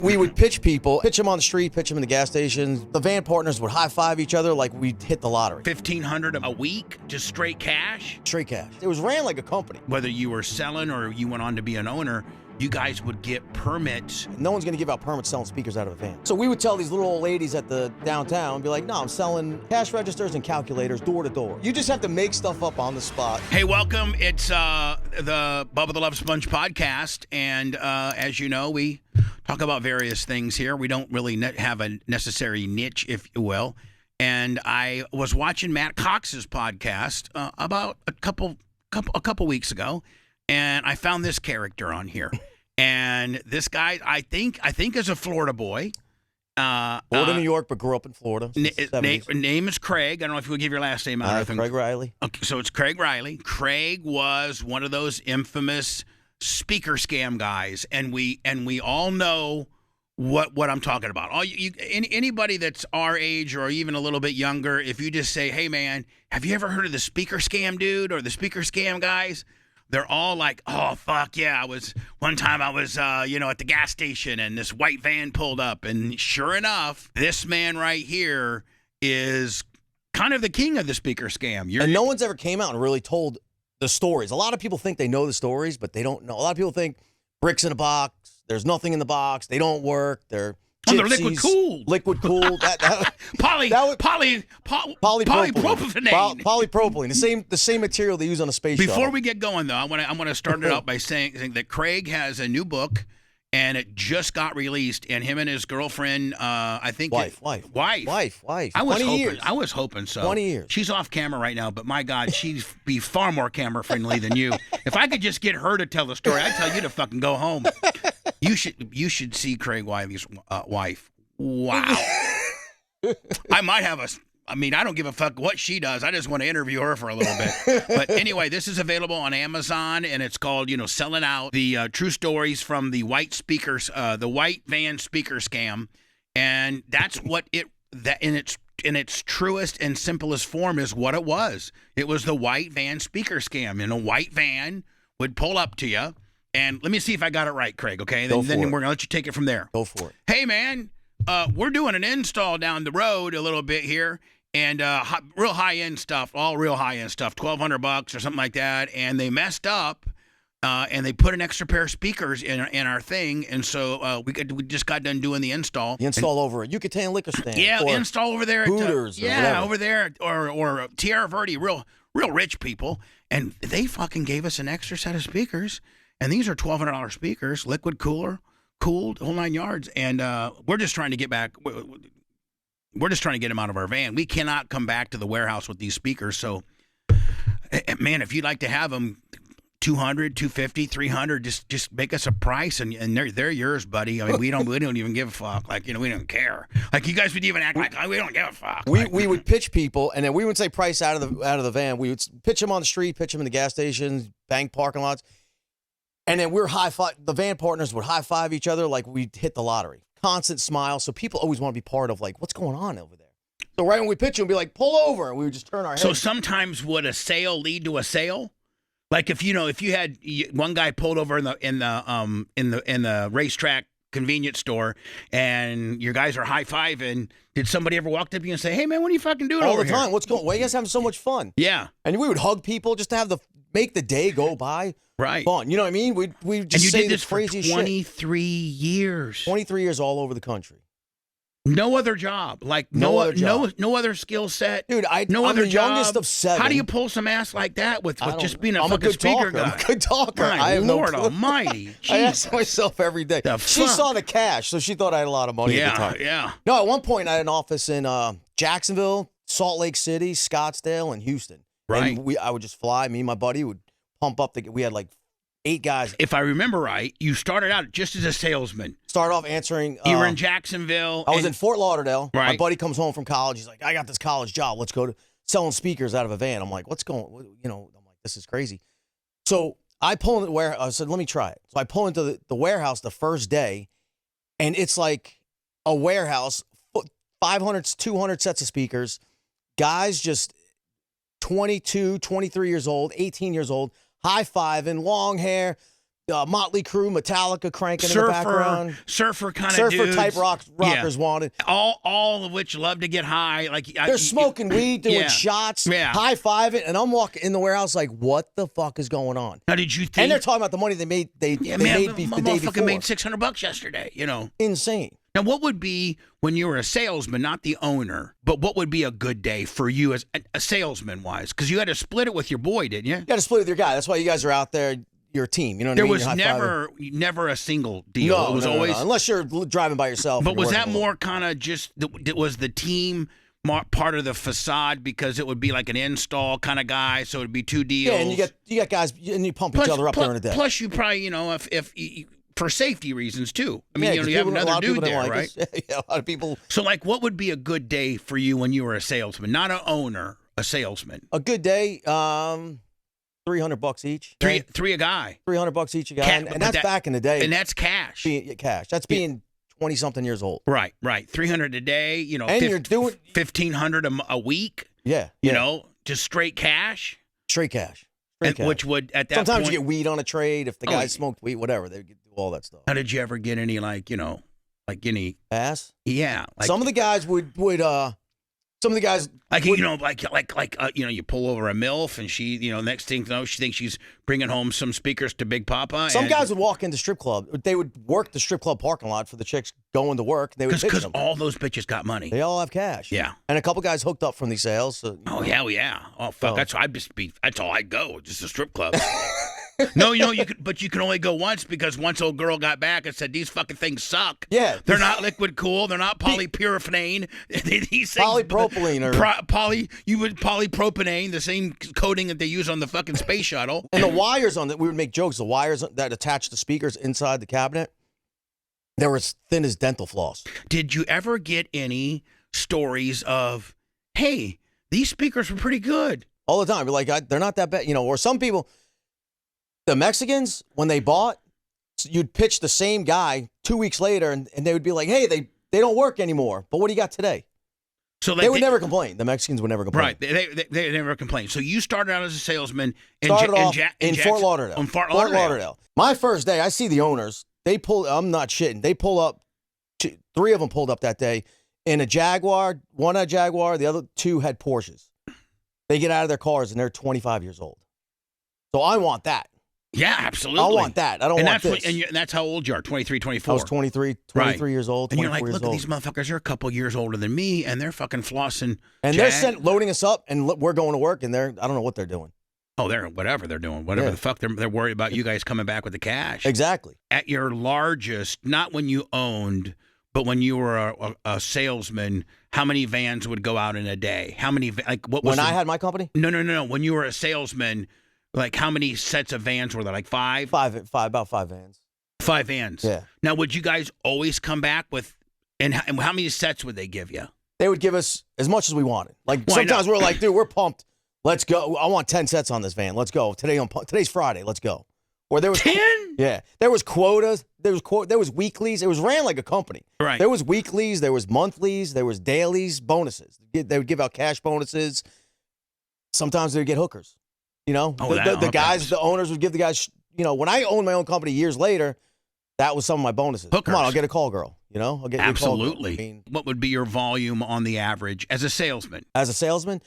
We would pitch people, pitch them on the street, pitch them in the gas stations. The van partners would high-five each other like we'd hit the lottery. $1,500 a week, just straight cash? Straight cash. It was ran like a company. Whether you were selling or you went on to be an owner, you guys would get permits. No one's going to give out permits selling speakers out of a van. So we would tell these little old ladies at the downtown, be like, no, I'm selling cash registers and calculators door to door. You just have to make stuff up on the spot. Hey, welcome. It's the Bubba the Love Sponge podcast. And as you know, we talk about various things here. We don't really have a necessary niche, if you will. And I was watching Matt Cox's podcast about a couple weeks ago, and I found this character on here. And this guy, I think is a Florida boy. Born in New York, but grew up in Florida. Name is Craig. I don't know if you would give your last name out. Craig Riley. Okay, so it's Craig Riley. Craig was one of those infamous speaker scam guys, and we all know what I'm talking about. Anybody that's our age or even a little bit younger, if you just say, "Hey man, have you ever heard of the speaker scam dude or the speaker scam guys?" They're all like, "Oh fuck yeah!" One time I was at the gas station and this white van pulled up, and sure enough, this man right here is kind of the king of the speaker scam. And no one's ever came out and really told the stories. A lot of people think they know the stories, but they don't know. A lot of people think bricks in a box. There's nothing in the box. They don't work. They're gypsies, they're liquid cooled. Liquid cooled. Polypropylene. Polypropylene. The same material they use on a space shuttle. Before we get going, though, I want to start it out by saying that Craig has a new book, and it just got released. And him and his girlfriend, I think wife. I was hoping so. 20 years. She's off camera right now, but my God, she'd be far more camera friendly than you. If I could just get her to tell the story, I'd tell you to fucking go home. You should see Craig Wiley's wife. Wow. I might have I don't give a fuck what she does. I just want to interview her for a little bit. But anyway, this is available on Amazon, and it's called, Sellin Out, the true stories from the white van speaker scam. And that's what in its truest and simplest form is what it was. It was the white van speaker scam. And a white van would pull up to you. And let me see if I got it right, Craig, okay? Then we're going to let you take it from there. Go for it. Hey, man, we're doing an install down the road a little bit here, and real high-end stuff, all real high-end stuff, $1,200 or something like that, and they messed up, and they put an extra pair of speakers in our thing, and so we just got done doing the install. The install over at Yucatan Liquor Stand. Yeah, install over there. Hooters. Over there, or Tierra Verde, real rich people, and they fucking gave us an extra set of speakers. And these are $1,200 speakers, liquid cooled, whole 9 yards. And we're just trying to get back. We're just trying to get them out of our van. We cannot come back to the warehouse with these speakers. So, man, if you'd like to have them, $200, $250, $300, just make us a price, and they're yours, buddy. I mean, we don't even give a fuck. Like, we don't care. Like, you guys would even act like we don't give a fuck. We would pitch people, and then we would say price out of the van. We would pitch them on the street, pitch them in the gas stations, bank parking lots. And then the van partners would high-five each other like we'd hit the lottery. Constant smile. So people always want to be part of, like, what's going on over there? So right when we pitch them, we'd be like, pull over. And we would just turn our heads. So sometimes would a sale lead to a sale? Like if you had one guy pulled over in the racetrack convenience store, and your guys are high-fiving, did somebody ever walk up to you and say, "Hey man, what are you fucking doing all over the time? here? What's going on? Why are you guys having so much fun?" Yeah. And we would hug people just to make the day go by. Right. Fun. You know what I mean? We just and you say did this for crazy 23 years. 23 years all over the country. No other job. Like no other skill set. Dude, I'm other the youngest of 7. How do you pull some ass like that with just being a fucking speaker guy? I'm a good talker. My Lord Almighty. I ask myself every day. She saw the cash, so she thought I had a lot of money at the time. Yeah. No, at one point I had an office in Jacksonville, Salt Lake City, Scottsdale, and Houston. Right. And I would just fly. Me and my buddy would pump up we had like 8 guys. If I remember right, you started out just as a salesman. Started off answering. You were in Jacksonville. I was in Fort Lauderdale. Right. My buddy comes home from college. He's like, I got this college job. Let's go to selling speakers out of a van. I'm like, what's going on? I'm like, this is crazy. So I pull into the warehouse. I said, let me try it. So I pull into the warehouse the first day, and it's like a warehouse, 500, 200 sets of speakers. Guys just 22, 23 years old, 18 years old, high-fiving, long hair, Motley Crue, Metallica cranking in the background. Surfer kind of dudes. Type rockers wanted. All of which love to get high. Like they're smoking weed, doing shots, high-fiving, and I'm walking in the warehouse like, what the fuck is going on? Now, did you think? And they're talking about the money they made. They made the day before. Made $600 yesterday. You know, insane. Now, what would be when you were a salesman, not the owner, but what would be a good day for you as a salesman-wise? Because you had to split it with your boy, didn't you? You got to split it with your guy. That's why you guys are out there. You're a team. You know what I mean? There was never a single deal. No, it was always unless you're driving by yourself. But was that more kind of just was the team part of the facade because it would be like an install kind of guy, so it'd be two deals. Yeah, and you got guys and you pump each other up during the day. Plus, you probably if for safety reasons too. I mean, you have another dude there, right? Yeah, a lot of people. So, like, what would be a good day for you when you were a salesman, not an owner, a salesman? A good day, $300 each. Three a guy. $300 each a guy, and that's back in the day. And that's cash. Cash. That's being 20-something years old. Right. $300 a day. You know, and you're doing $1,500 a week. Yeah. You know, just straight cash. Straight cash. Which would at that sometimes point, you get weed on a trade if the guy smoked weed, whatever. They do all that stuff. How did you ever get any any ass? Yeah. Some of the guys would some of the guys you pull over a MILF and she, next thing you know, she thinks she's bringing home some speakers to Big Papa. Some guys would walk into strip club. They would work the strip club parking lot for the chicks going to work. They would because all those bitches got money. They all have cash. Yeah, and a couple guys hooked up from these sales. So, yeah. Oh fuck, that's all I'd go, just a strip club. No, you can only go once because once old girl got back and said these fucking things suck. Yeah, they're not liquid cool. They're not polypyrofane. These things, polypropylene or polypropylene, the same coating that they use on the fucking space shuttle. And the wires on that, we would make jokes. The wires that attach the speakers inside the cabinet, they were as thin as dental floss. Did you ever get any stories of, hey, these speakers were pretty good? All the time. We're like, they're not that bad, or some people. The Mexicans, when they bought, you'd pitch the same guy 2 weeks later, and they would be like, hey, they don't work anymore. But what do you got today? So they would never complain. The Mexicans would never complain. Right. They never complain. So you started out as a salesman in Fort Lauderdale. In Fort Lauderdale. My first day, I see the owners. I'm not shitting. They pull up. Three of them pulled up that day in a Jaguar. One had a Jaguar. The other two had Porsches. They get out of their cars, and they're 25 years old. So I want that. Yeah, absolutely. I want that. I don't want this. And that's how old you are, 23, 24. I was 23 years old, 24 and you're like, look at these motherfuckers. They're a couple years older than me, and they're fucking flossing. And they're loading us up, and we're going to work, and I don't know what they're doing. Oh, they're whatever they're doing. Whatever the fuck they're worried about you guys coming back with the cash. Exactly. At your largest, not when you owned, but when you were a salesman, how many vans would go out in a day? How many, what was I had my company? No. When you were a salesman, like, how many sets of vans were there? Like five? About five vans. 5 vans. Yeah. Now, would you guys always come back with, and how many sets would they give you? They would give us as much as we wanted. Like, sometimes we're like, dude, we're pumped. Let's go. I want 10 sets on this van. Let's go. Today's Friday. Let's go. Or there was 10? Yeah. There was quotas. There was weeklies. It was ran like a company. Right. There was weeklies. There was monthlies. There was dailies, bonuses. They would give out cash bonuses. Sometimes they would get hookers. The guys, the owners would give the guys, when I owned my own company years later, that was some of my bonuses. Hookers. Come on, I'll get a call girl. I'll get absolutely. A call girl. What would be your volume on the average as a salesman? As a salesman,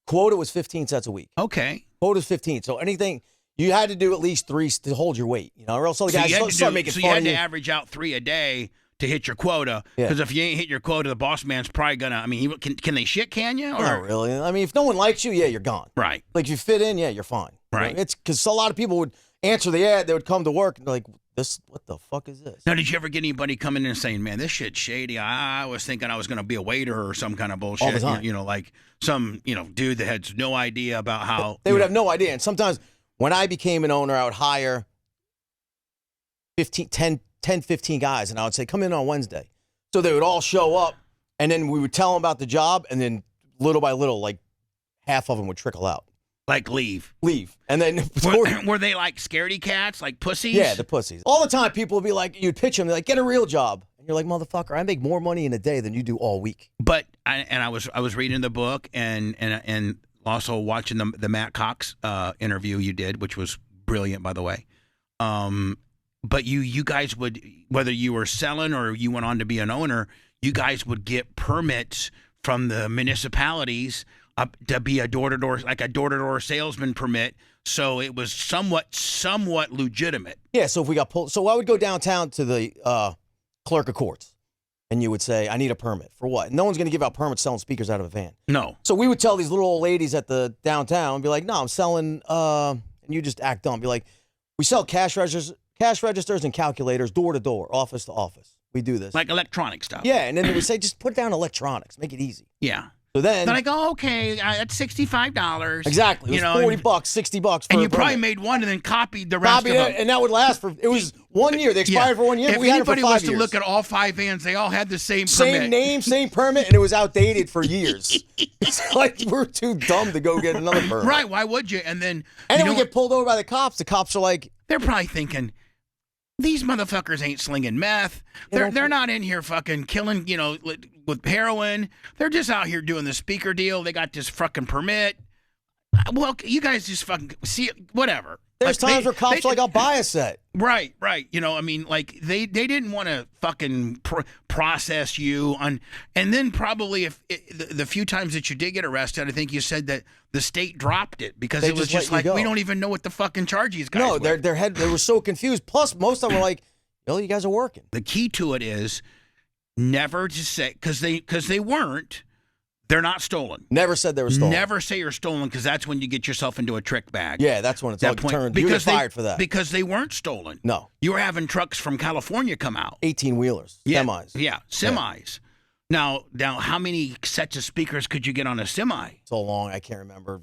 quota was 15 sets a week. Okay. Quota was 15. So anything, you had to do at least 3 to hold your weight, or else the guys start making fun of you. So you had to average out 3 a day to hit your quota, because if you ain't hit your quota, the boss man's probably gonna. I mean, can they shit? Can you? Or? Not really. I mean, if no one likes you, you're gone. Right. Like if you fit in, you're fine. Right. It's because a lot of people would answer the ad. They would come to work and like, what the fuck is this? Now, did you ever get anybody coming in and saying, "Man, this shit's shady"? I was thinking I was gonna be a waiter or some kind of bullshit. All the time. Like some dude that had no idea about how they would have no idea. And sometimes when I became an owner, I would hire 10, 15 guys, and I would say, "Come in on Wednesday." So they would all show up, and then we would tell them about the job, and then little by little, like half of them would trickle out. Like leave. And then were they like scaredy cats, like pussies? Yeah, the pussies. All the time, people would be like, you'd pitch them, they're like, get a real job. And you're like, motherfucker, I make more money in a day than you do all week. But I was reading the book and also watching the Matt Cox interview you did, which was brilliant, by the way. but you guys would, whether you were selling or you went on to be an owner, you guys would get permits from the municipalities up to be a door-to-door, like a door-to-door salesman permit. So it was somewhat legitimate. Yeah, so if we got pulled, so I would go downtown to the clerk of courts, and you would say, I need a permit. For what? No one's going to give out permits selling speakers out of a van. No. So we would tell these little old ladies at the downtown, be like, no, I'm selling, and you just act dumb. Be like, we sell cash registers and calculators door to door, office to office. We do this. Like electronic stuff. Yeah, and then they would say, just put down electronics, make it easy. Yeah. So then I go, okay, that's $65. Exactly. It was $40, $60 for and you a probably permit. made one and then copied the rest of them. And that would last for, it was 1 year. They expired for 1 year. If We had it for anybody 5 was years. to look at all 5 vans, they all had the same permit. Same name, same permit, and it was outdated for years. It's like we're too dumb to go get another permit. Right, why would you? And then we get pulled over by the cops. The cops are like, they're probably thinking, these motherfuckers ain't slinging meth. They're not in here fucking killing, with heroin. They're just out here doing the speaker deal. They got this fucking permit. Well, you guys just fucking see it, whatever. There's times where cops are like, I'll buy a set. Right. Like they didn't want to fucking process you on, and then probably if the few times that you did get arrested, I think you said that the state dropped it because it was just like, we don't even know what the fucking charge these guys. No, they were so confused. Plus, most of them were like, you guys are working. The key to it is never to say, because they weren't. They're not stolen. Never said they were stolen. Never say you're stolen, because that's when you get yourself into a trick bag. Yeah, that's when it's all turned. You get fired for that. Because they weren't stolen. No. You were having trucks from California come out. 18-wheelers, semis. Yeah, semis. Yeah. Now, how many sets of speakers could you get on a semi? So long, I can't remember.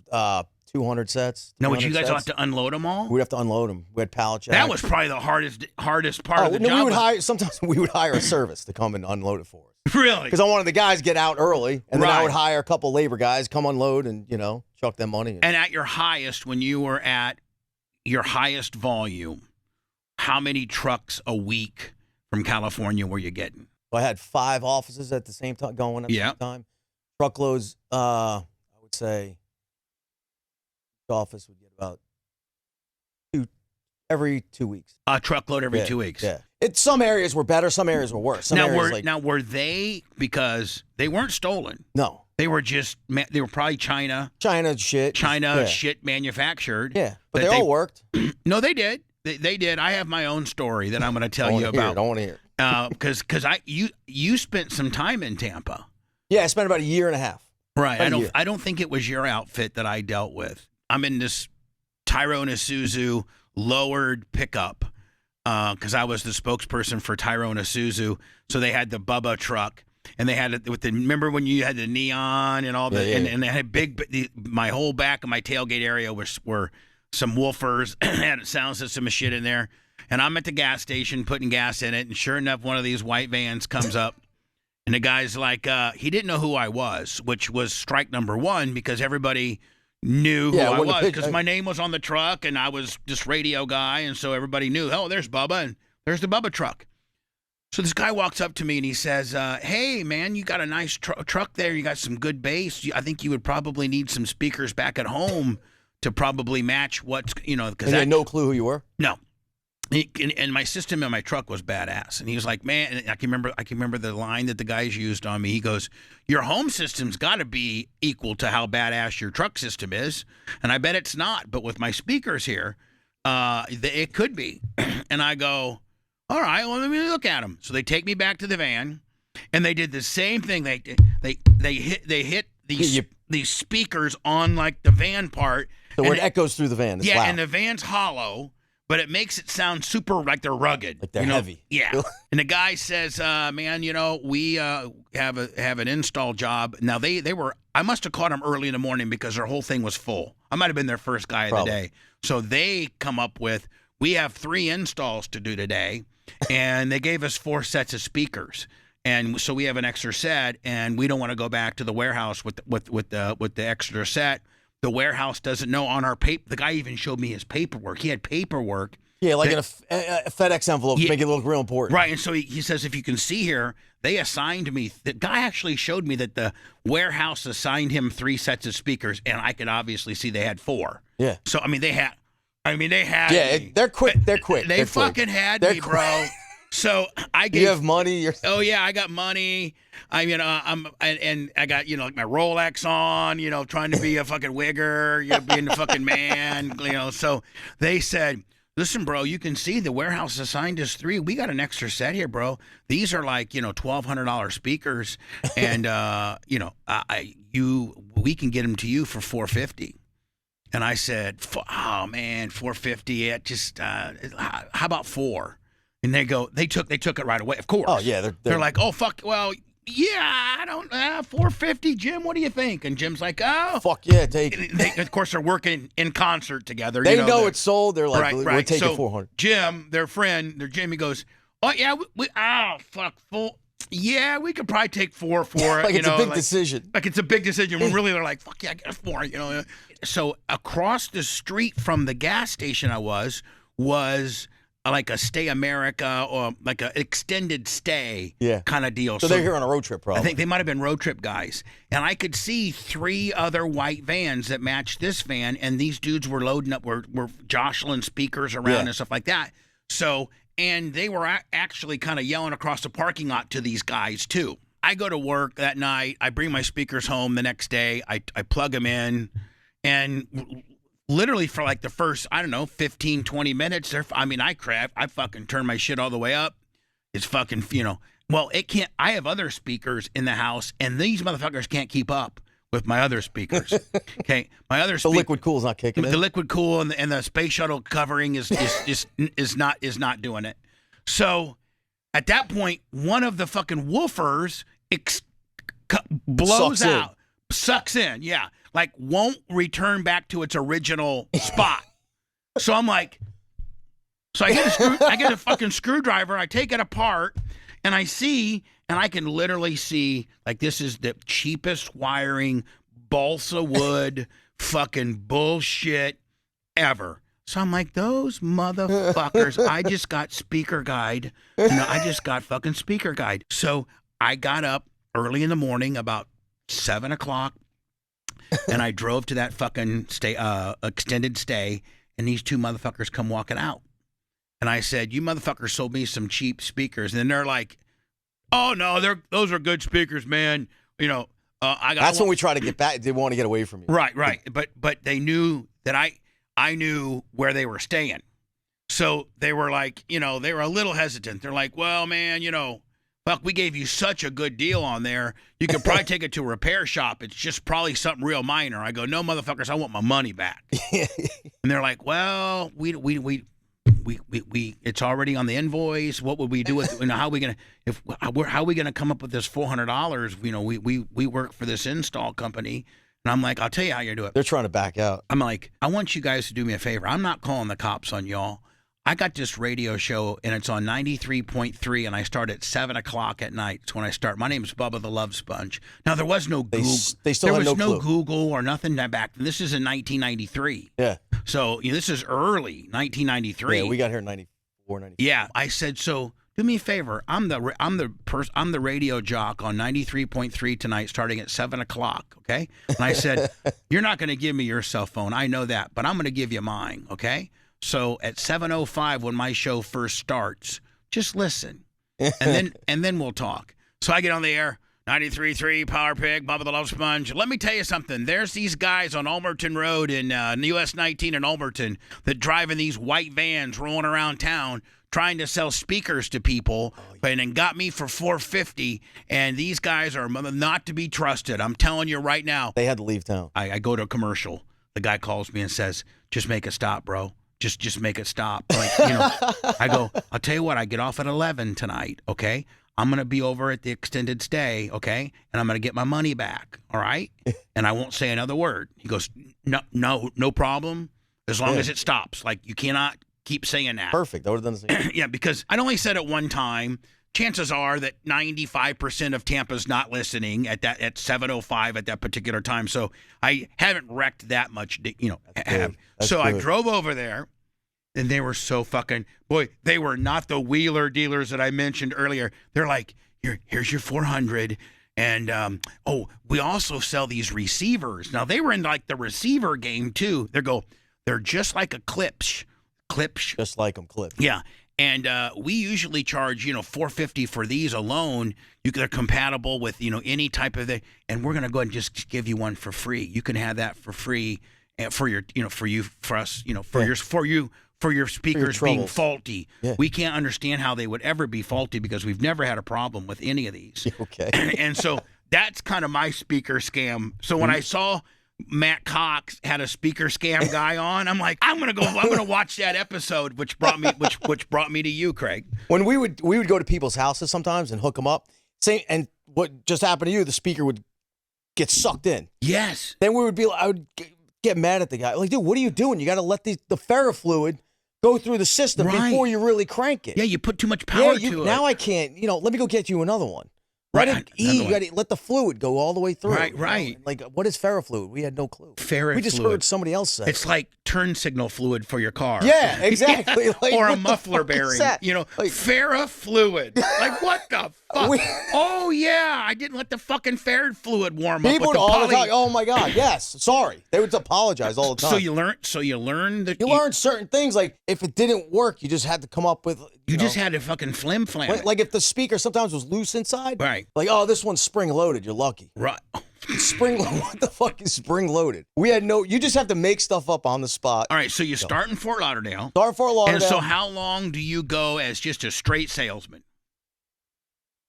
200 sets. No, would you guys have to unload them all? We'd have to unload them. We had pallet jacks. That was probably the hardest part of the job. Sometimes we would hire a service to come and unload it for us. Really? Because I wanted the guys to get out early, and then I would hire a couple labor guys, come unload, and, chuck them money. And at your highest, when you were at your highest volume, how many trucks a week from California were you getting? So I had 5 offices at the same time, going at the same time. Truckloads, I would say, the office would get about 2 every 2 weeks. A truckload every 2 weeks? Yeah. Some areas were better, some areas were worse. Now were they, because they weren't stolen? No. They were probably China shit manufactured. Yeah, but they all worked. No, they did. They did. I have my own story that I'm going to tell you about. I don't want to hear it. Because you spent some time in Tampa. Yeah, I spent about a year and a half. Right. I don't think it was your outfit that I dealt with. I'm in this Tyrone Isuzu lowered pickup because I was the spokesperson for Tyrone Isuzu. So they had the Bubba truck. And they had it with remember when you had the neon and all that, and they had my whole back of my tailgate area were some woofers, had a sound system of shit in there. And I'm at the gas station putting gas in it, and sure enough, one of these white vans comes up, and the guy's like, he didn't know who I was, which was strike number 1, because everybody knew who I was, because my name was on the truck, and I was this radio guy, and so everybody knew, oh, there's Bubba, and there's the Bubba truck. So this guy walks up to me and he says, hey, man, you got a nice truck there. You got some good bass. I think you would probably need some speakers back at home to probably match what's, because he had no clue who you were? No. And my system in my truck was badass. And he was like, man, and I can remember the line that the guys used on me. He goes, your home system's got to be equal to how badass your truck system is. And I bet it's not. But with my speakers here, it could be. And I go, all right, well, let me look at them. So they take me back to the van, and they did the same thing. They hit these speakers on like the van part. So where it echoes through the van. It's loud. And the van's hollow, but it makes it sound super like they're rugged. Like they're heavy. Yeah. And the guy says, man, we have an install job. Now they were. I must have caught them early in the morning because their whole thing was full. I might have been their first guy of the day. So they come up with, we have 3 installs to do today. And they gave us 4 sets of speakers, and so we have an extra set, and we don't want to go back to the warehouse with the extra set. The warehouse doesn't know on our paper. The guy even showed me his paperwork. He had paperwork. Yeah, like in a FedEx envelope to make it look real important. Right, and so he says, if you can see here, they assigned me. The guy actually showed me that the warehouse assigned him 3 sets of speakers, and I could obviously see they had 4. Yeah. So I mean, they had I mean, they had me. They're quick. They're quick. They They're fucking quick. had They're me, bro. So I gave. You have money. Oh yeah, I got money. I mean, and I got like my Rolex on. Trying to be a fucking wigger. Being a fucking man. So they said, listen, bro, you can see the warehouse assigned us 3. We got an extra set here, bro. These are like $1,200 speakers, and we can get them to you for $450. And I said, oh man, $450. It just how about 4? And they took it right away. Of course. Oh yeah, they're like, oh fuck, well. Yeah, I don't. $450, Jim. What do you think? And Jim's like, oh, fuck yeah, take it. They, of course, they're working in concert together. They know it's sold. They're like, right. we're taking so 400. Jim, their friend, Jimmy goes, oh yeah, fuck, full. Yeah, we could probably take 4 for it. Like it's a big decision. Like it's a big decision. When really they're like, fuck yeah, I get 4. So across the street from the gas station I was like a Stay America or like an extended stay kind of deal. So they're here on a road trip, probably. I think they might have been road trip guys. And I could see 3 other white vans that matched this van, and these dudes were loading up, were jostling speakers around and stuff like that. So, and they were actually kind of yelling across the parking lot to these guys too. I go to work that night. I bring my speakers home the next day. I plug them in, and literally for like the first, 15, 20 minutes, I fucking turn my shit all the way up. It's fucking, well, it can't, I have other speakers in the house, and these motherfuckers can't keep up with my other speakers. Okay. My other The liquid cool's not kicking in. The liquid cool and the space shuttle covering is not doing it. So at that point, one of the fucking woofers blows out, sucks in. Yeah. Like won't return back to its original spot. So I'm like, I get a fucking screwdriver, I take it apart, and I can literally see, like, this is the cheapest wiring, balsa wood, fucking bullshit ever. So I'm like, those motherfuckers, I just got speaker guide. I just got fucking speaker guide. So I got up early in the morning, about 7 o'clock, and I drove to that fucking extended stay, and these 2 motherfuckers come walking out. And I said, you motherfuckers sold me some cheap speakers. And then they're like, oh, no, those are good speakers, man. That's when we try to get back. They want to get away from you. Right. But they knew that I knew where they were staying. So they were like, they were a little hesitant. They're like, well, man, fuck, we gave you such a good deal on there. You could probably take it to a repair shop. It's just probably something real minor. I go, no, motherfuckers, I want my money back. And they're like, well, we it's already on the invoice. What would we do with it? How are we gonna come up with this $400? We work for this install company. And I'm like, I'll tell you how you do it. They're trying to back out. I'm like, I want you guys to do me a favor. I'm not calling the cops on y'all. I got this radio show, and it's on 93.3, and I start at 7 o'clock at night. It's when I start. My name is Bubba the Love Sponge. Now, there was no Google. There was no Google or nothing back then. This is in 1993. Yeah. So this is early 1993. Yeah, we got here in 94, 95. Yeah. I said, so do me a favor. I'm the radio jock on 93.3 tonight, starting at 7 o'clock. Okay. And I said, you're not going to give me your cell phone. I know that, but I'm going to give you mine. Okay. So at 7:05, when my show first starts, just listen, and then we'll talk. So I get on the air, 93.3 Power Pig, Bubba the Love Sponge. Let me tell you something. There's these guys on Ulmerton Road in US 19 in Ulmerton that driving these white vans rolling around town trying to sell speakers to people, and then got me for $450. And these guys are not to be trusted. I'm telling you right now. They had to leave town. I go to a commercial. The guy calls me and says, "Just make it stop, bro. Just make it stop." Like, I go, I'll tell you what, I get off at 11 tonight, okay? I'm going to be over at the extended stay, okay? And I'm going to get my money back, all right? And I won't say another word. He goes, no problem, as long as it stops. Like, you cannot keep saying that. Perfect. I would have done the same. Yeah, because I'd only said it one time. Chances are that 95% of Tampa's not listening at 7:05 at that particular time. So I haven't wrecked that much, So I drove over there, and they were so fucking, boy, they were not the wheeler dealers that I mentioned earlier. They're like, here's your 400. And, we also sell these receivers. Now, they were in like the receiver game too. They're just like a clips. Just like them clipped. Yeah. And we usually charge, $450 for these alone. They're compatible with, any type of thing. And we're going to go ahead and just give you one for free. You can have that for free for your, for us, for your speakers being faulty. Yeah. We can't understand how they would ever be faulty because we've never had a problem with any of these. Okay. And so that's kind of my speaker scam. So when I saw Matt Cox had a speaker scam guy on, I'm like, I'm gonna watch that episode, which brought me to you, Craig. When we would go to people's houses sometimes and hook them up. And what just happened to you, the speaker would get sucked in. Yes. Then I would get mad at the guy. Like, dude, what are you doing? You got to let the ferrofluid go through the system before you really crank it. Yeah, you put too much power to it. Now I can't, let me go get you another one. Let the fluid go all the way through. Right. Like, what is ferrofluid? We had no clue. Ferrofluid. We just heard somebody else say it's like turn signal fluid for your car. Yeah, exactly. Yeah. Like, or a muffler bearing. Ferrofluid. Like, what the fuck? Oh, yeah. I didn't let the fucking ferrofluid warm up. People all the time. Oh, my God. Yes. Sorry. They would apologize all the time. So you learn that you learn certain things. Like, if it didn't work, you just had to come up with. You just had to fucking flam it. Like if the speaker sometimes was loose inside. Right. Like, oh, this one's spring loaded. You're lucky. Right. What the fuck is spring loaded? You just have to make stuff up on the spot. All right. So you start in Fort Lauderdale. Start in Fort Lauderdale. And so how long do you go as just a straight salesman?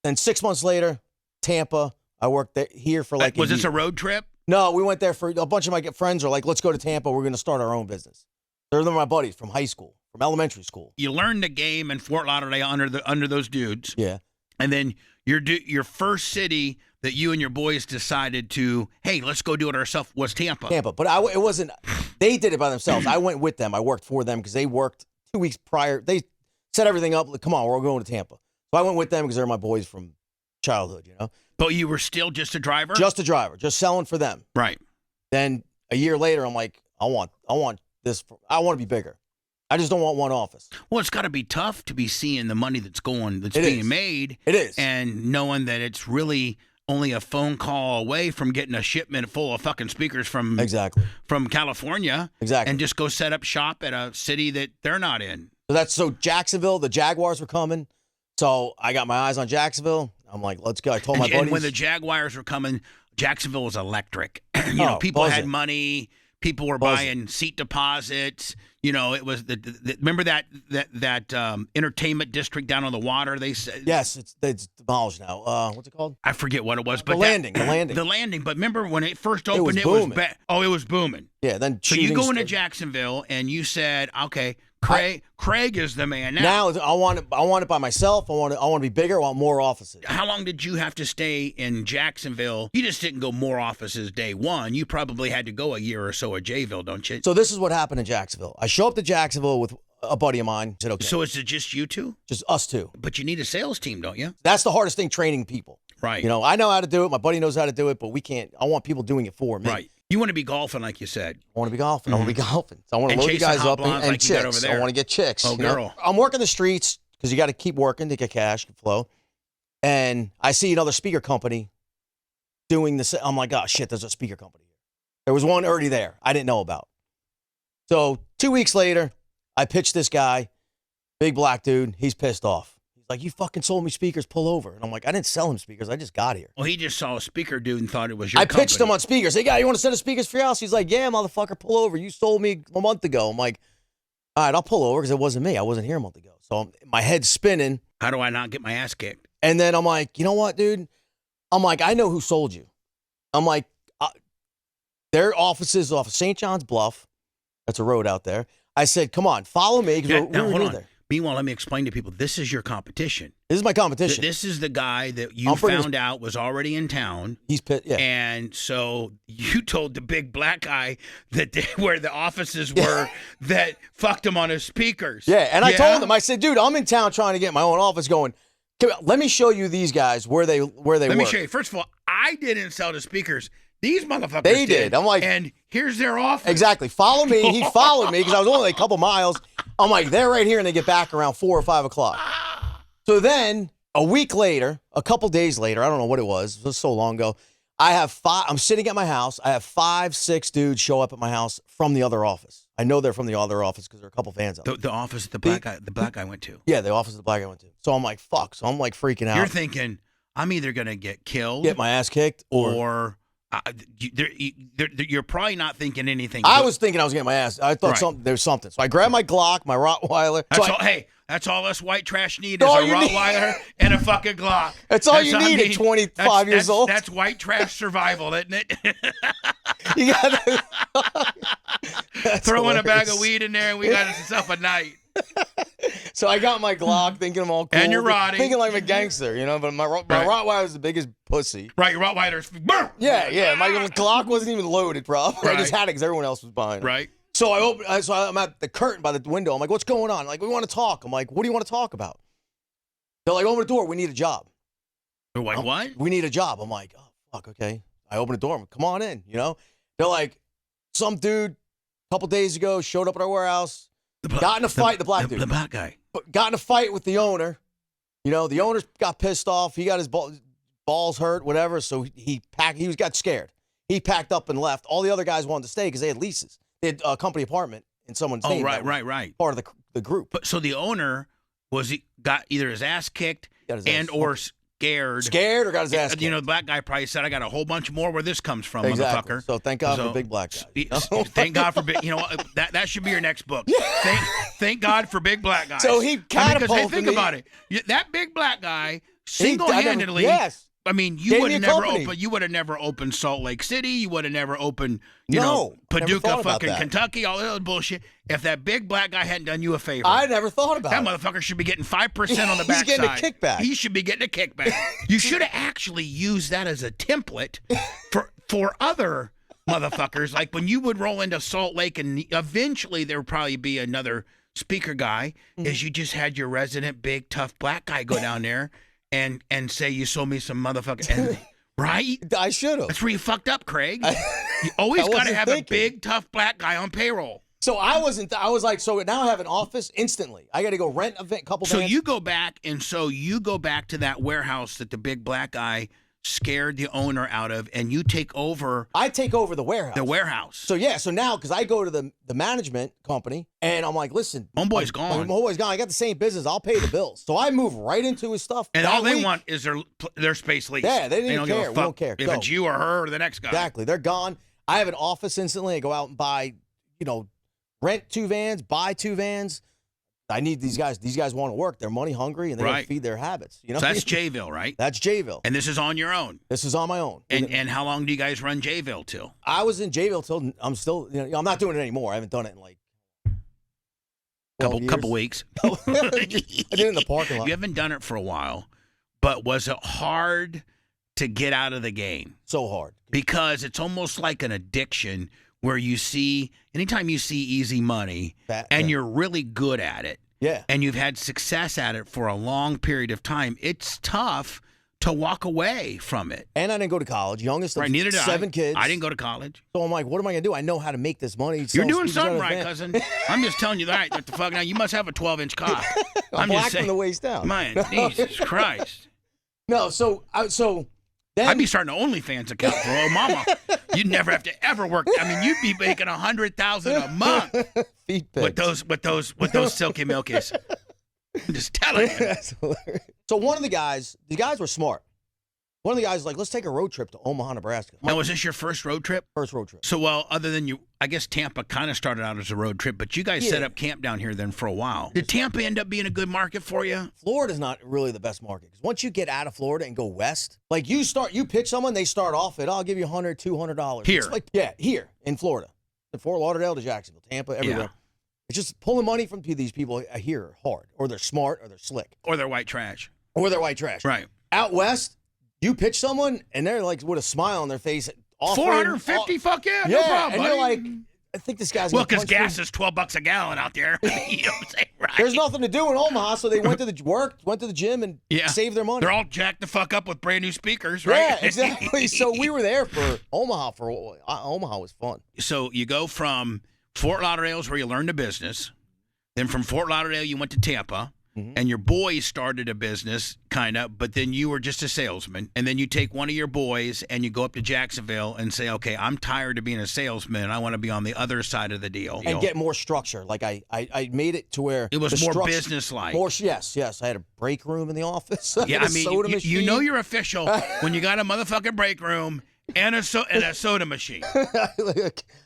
And 6 months later, Tampa. I worked here for like was this a road trip? No, we went there for a bunch of my friends are like, let's go to Tampa. We're going to start our own business. They're my buddies from high school, from elementary school. You learned the game in Fort Lauderdale under those dudes. Yeah. And then your first city that you and your boys decided to, hey, let's go do it ourselves was Tampa. But it wasn't. They did it by themselves. I went with them. I worked for them because they worked 2 weeks prior. They set everything up. Like, come on, we're going to Tampa. So I went with them because they're my boys from childhood, But you were still just a driver? Just a driver, just selling for them. Right. Then a year later, I'm like, I want this. I want to be bigger. I just don't want one office. Well, it's got to be tough to be seeing the money that's being made. It is. And knowing that it's really only a phone call away from getting a shipment full of fucking speakers from California. Exactly. And just go set up shop at a city that they're not in. So Jacksonville, the Jaguars were coming. So I got my eyes on Jacksonville. I'm like, let's go. I told my buddies. And when the Jaguars were coming, Jacksonville was electric. People had money. People were buying seat deposits. It was remember that entertainment district down on the water. They said yes, it's demolished now. What's it called? I forget what it was, but the landing. The landing. But remember when it first opened, it was it was booming. Yeah. Then so you go into Jacksonville and you said, okay, Craig is the man now. Now I want it by myself. I want to be bigger. I want more offices. How long did you have to stay in Jacksonville? You just didn't go more offices day one. You probably had to go a year or so at Jayville, don't you? So this is what happened in Jacksonville. I show up to Jacksonville with a buddy of mine. Said, okay. So is it just you two? Just us two. But you need a sales team, don't you? That's the hardest thing, training people. Right. I know how to do it. My buddy knows how to do it, but we can't. I want people doing it for me. Right. You want to be golfing, like you said. I want to be golfing. I want to be golfing. So I want to load you guys up and like chicks. Over there. I want to get chicks. Oh, girl. I'm working the streets because you got to keep working to get cash flow. And I see another speaker company doing this. I'm like, oh, shit, there's a speaker company here. There was one already there I didn't know about. So 2 weeks later, I pitched this guy, big black dude. He's pissed off. He's like, you fucking sold me speakers, pull over. And I'm like, I didn't sell him speakers. I just got here. Well, he just saw a speaker dude and thought it was your company. I pitched him on speakers. Hey, guy, you want a set of speakers for your house? He's like, yeah, motherfucker, pull over. You sold me a month ago. I'm like, all right, I'll pull over because it wasn't me. I wasn't here a month ago. So my head's spinning. How do I not get my ass kicked? And then I'm like, you know what, dude? I'm like, I know who sold you. I'm like, their offices off of St. John's Bluff. That's a road out there. I said, come on, follow me. Yeah, now, hold on. There. Meanwhile, let me explain to people, this is your competition. This is my competition. This is the guy that you found out was already in town. He's pit, yeah. And so you told the big black guy that where the offices were that fucked him on his speakers. Yeah, and I told him, I said, dude, I'm in town trying to get my own office going. Let me show you these guys where they Let me show you. First of all, I didn't sell the speakers. These motherfuckers They did. I'm like, and here's their office. Exactly. Follow me. He followed me because I was only like a couple miles. I'm like, they're right here, and they get back around 4 or 5 o'clock. So then a week later, a couple days later, I don't know what it was so long ago, I'm sitting at my house. I have 5, 6 dudes show up at my house from the other office. I know they're from the other office because there are a couple fans out there. The office the black guy went to. Yeah, the office the black guy went to. So I'm like, fuck. So I'm like freaking out. You're thinking, I'm either going to get killed. Get my ass kicked or you're probably not thinking anything. I was thinking I was getting my ass. I thought Right. there's something. So I grabbed my Glock, my Rottweiler. That's all us white trash need is all a you need. Rottweiler and a Glock. That's all you need at 25 years old. That's white trash survival, isn't it? You got Throw in a bag of weed in there and we got ourselves a night. So I got my Glock, thinking I'm all cool. And you're Roddy. Thinking like I'm a gangster, but my Rottweiler was the biggest pussy. Right, your Rottweiler's. Yeah. My Glock wasn't even loaded, probably. I just Right. had it because everyone else was buying it. Right. So I'm at the curtain by the window. I'm like, what's going on? Like, we want to talk. I'm like, what do you want to talk about? They're like, open the door. We need a job. They're like, what? We need a job. I'm like, oh, fuck, okay. I open the door. I'm like, come on in, They're like, some dude a couple days ago showed up at our warehouse, got in a fight, the black dude. The black guy. Got in a fight with the owner. The owner got pissed off. He got his balls hurt, whatever. So he got scared. He packed up and left. All the other guys wanted to stay because they had leases. They had a company apartment in someone's name. Right. Part of the group. But so the owner got either his ass kicked or scared. Scared or got his ass kicked. The black guy probably said, I got a whole bunch more where this comes from, exactly. motherfucker. So thank God for big black guys. Thank God for big, that should be your next book. Thank God for big black guys. So he catapulted think me. about it. That big black guy single-handedly. Yes. I mean, you would have never opened Salt Lake City. You would have never opened, Paducah, fucking Kentucky, all that other bullshit. If that big black guy hadn't done you a favor, I never thought about that it. motherfucker should be getting 5% on the backside. He's getting a kickback. He should be getting a kickback. You should have actually used that as a template for other motherfuckers. Like when you would roll into Salt Lake, and eventually there would probably be another speaker guy, is you just had your resident big tough black guy go down there. And say you sold me some motherfucker, right? I should have. That's where you fucked up, Craig. You always got to have a big, tough black guy on payroll. So I was like, so now I have an office instantly. I got to go rent a couple. So you go back, to that warehouse that the big black guy scared the owner out of, and you take over. I take over the warehouse. The warehouse. So now, because I go to the management company, and I'm like, listen, homeboy's gone. Homeboy's gone. I got the same business. I'll pay the bills. So I move right into his stuff. And all they want is their space leased. Yeah, they didn't give a care. fuck We don't care. if it's you or her or the next guy. Exactly. They're gone. I have an office instantly. I go out and buy, rent 2 vans, buy 2 vans. I need these guys. These guys want to work. They're money hungry, and they got to feed their habits. So that's Jayville, right? That's Jayville. And this is on your own. This is on my own. And how long do you guys run Jayville till? I was in Jayville till I'm still. I'm not doing it anymore. I haven't done it in like couple weeks. I did it in the parking lot. You haven't done it for a while, but was it hard to get out of the game? So hard. Because it's almost like an addiction where anytime you see easy money and you're really good at it, and you've had success at it for a long period of time, it's tough to walk away from it. And I didn't go to college. Youngest of neither did 7 kids. I didn't go to college. So I'm like, what am I going to do? I know how to make this money. You're doing something right, cousin. I'm just telling you, what the fuck? Now, you must have a 12-inch cock. I'm black just saying, from the waist down. Man, Jesus Christ. No, then I'd be starting an OnlyFans account for old mama. You'd never have to ever work. I mean, you'd be making $100,000 a month with those silky milkies. I'm just telling you. That's hilarious. So one of the guys were smart. One of the guys was like, let's take a road trip to Omaha, Nebraska. Now, was this your first road trip? First road trip. So, well, other than I guess Tampa kind of started out as a road trip, but you guys set up camp down here then for a while. Did Tampa end up being a good market for you? Florida's not really the best market because once you get out of Florida and go west, like you pitch someone, they start off at, I'll give you $100, $200. Here. Here in Florida. In Fort Lauderdale to Jacksonville, Tampa, everywhere. Yeah. It's just pulling money from these people here hard, or they're smart, or they're slick. Or they're white trash. Right. Out west, you pitch someone, and they're like with a smile on their face. $450, fuck yeah, no problem, and buddy. you're like, I think this guy's well, because gas is $12 a gallon out there. You know what I'm saying, right? There's nothing to do in Omaha, so they went to the gym, and saved their money. They're all jacked the fuck up with brand new speakers, right? Yeah, exactly. So we were there for Omaha. Omaha was fun. So you go from Fort Lauderdale is where you learned the business. Then from Fort Lauderdale, you went to Tampa. and your boys started a business, kind of, but then you were just a salesman. And then you take one of your boys and you go up to Jacksonville and say, okay, I'm tired of being a salesman. I want to be on the other side of the deal. And get more structure. Like I made it to where it was more business-like. Yes. I had a break room in the office. Yeah, I mean, you know you're official when you got a motherfucking break room and a soda machine.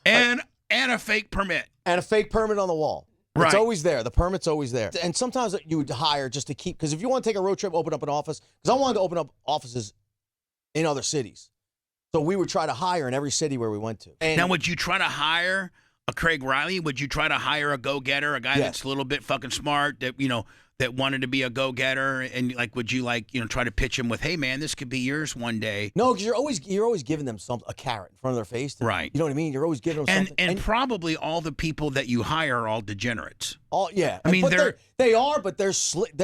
and a fake permit. And a fake permit on the wall. Right. It's always there. The permit's always there. And sometimes you would hire just to keep, because if you want to take a road trip, open up an office, because I wanted to open up offices in other cities. So we would try to hire in every city where we went to. And now, would you try to hire a Craig Riley? Would you try to hire a go-getter, a guy that's a little bit fucking smart, that, you know, that wanted to be a go-getter, and like, would you like, you know, try to pitch him with, hey man, this could be yours one day? No, because you're always giving them a carrot in front of their face. Right. You know what I mean? You're always giving them something. And probably all the people that you hire are all degenerates. I mean, they are, but they're smart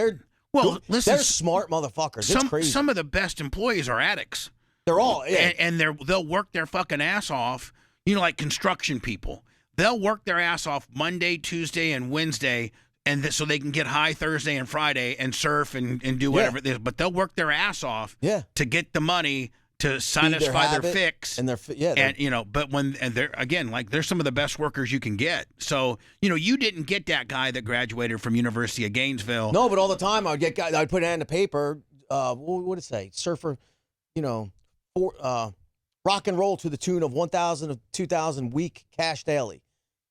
motherfuckers. It's crazy. Some of the best employees are addicts. They're all, and they'll work their fucking ass off. You know, like construction people, they'll work their ass off Monday, Tuesday, and Wednesday. And so they can get high Thursday and Friday and surf and do whatever it is. But they'll work their ass off to get the money to satisfy their fix. And you know, but they're, again, like, they're some of the best workers you can get. So, you know, you didn't get that guy that graduated from University of Gainesville. No, but all the time I'd get guys, I'd put it in the paper. What would it say? Surfer, you know, rock and roll to the tune of 1,000 to 2,000 week cash daily.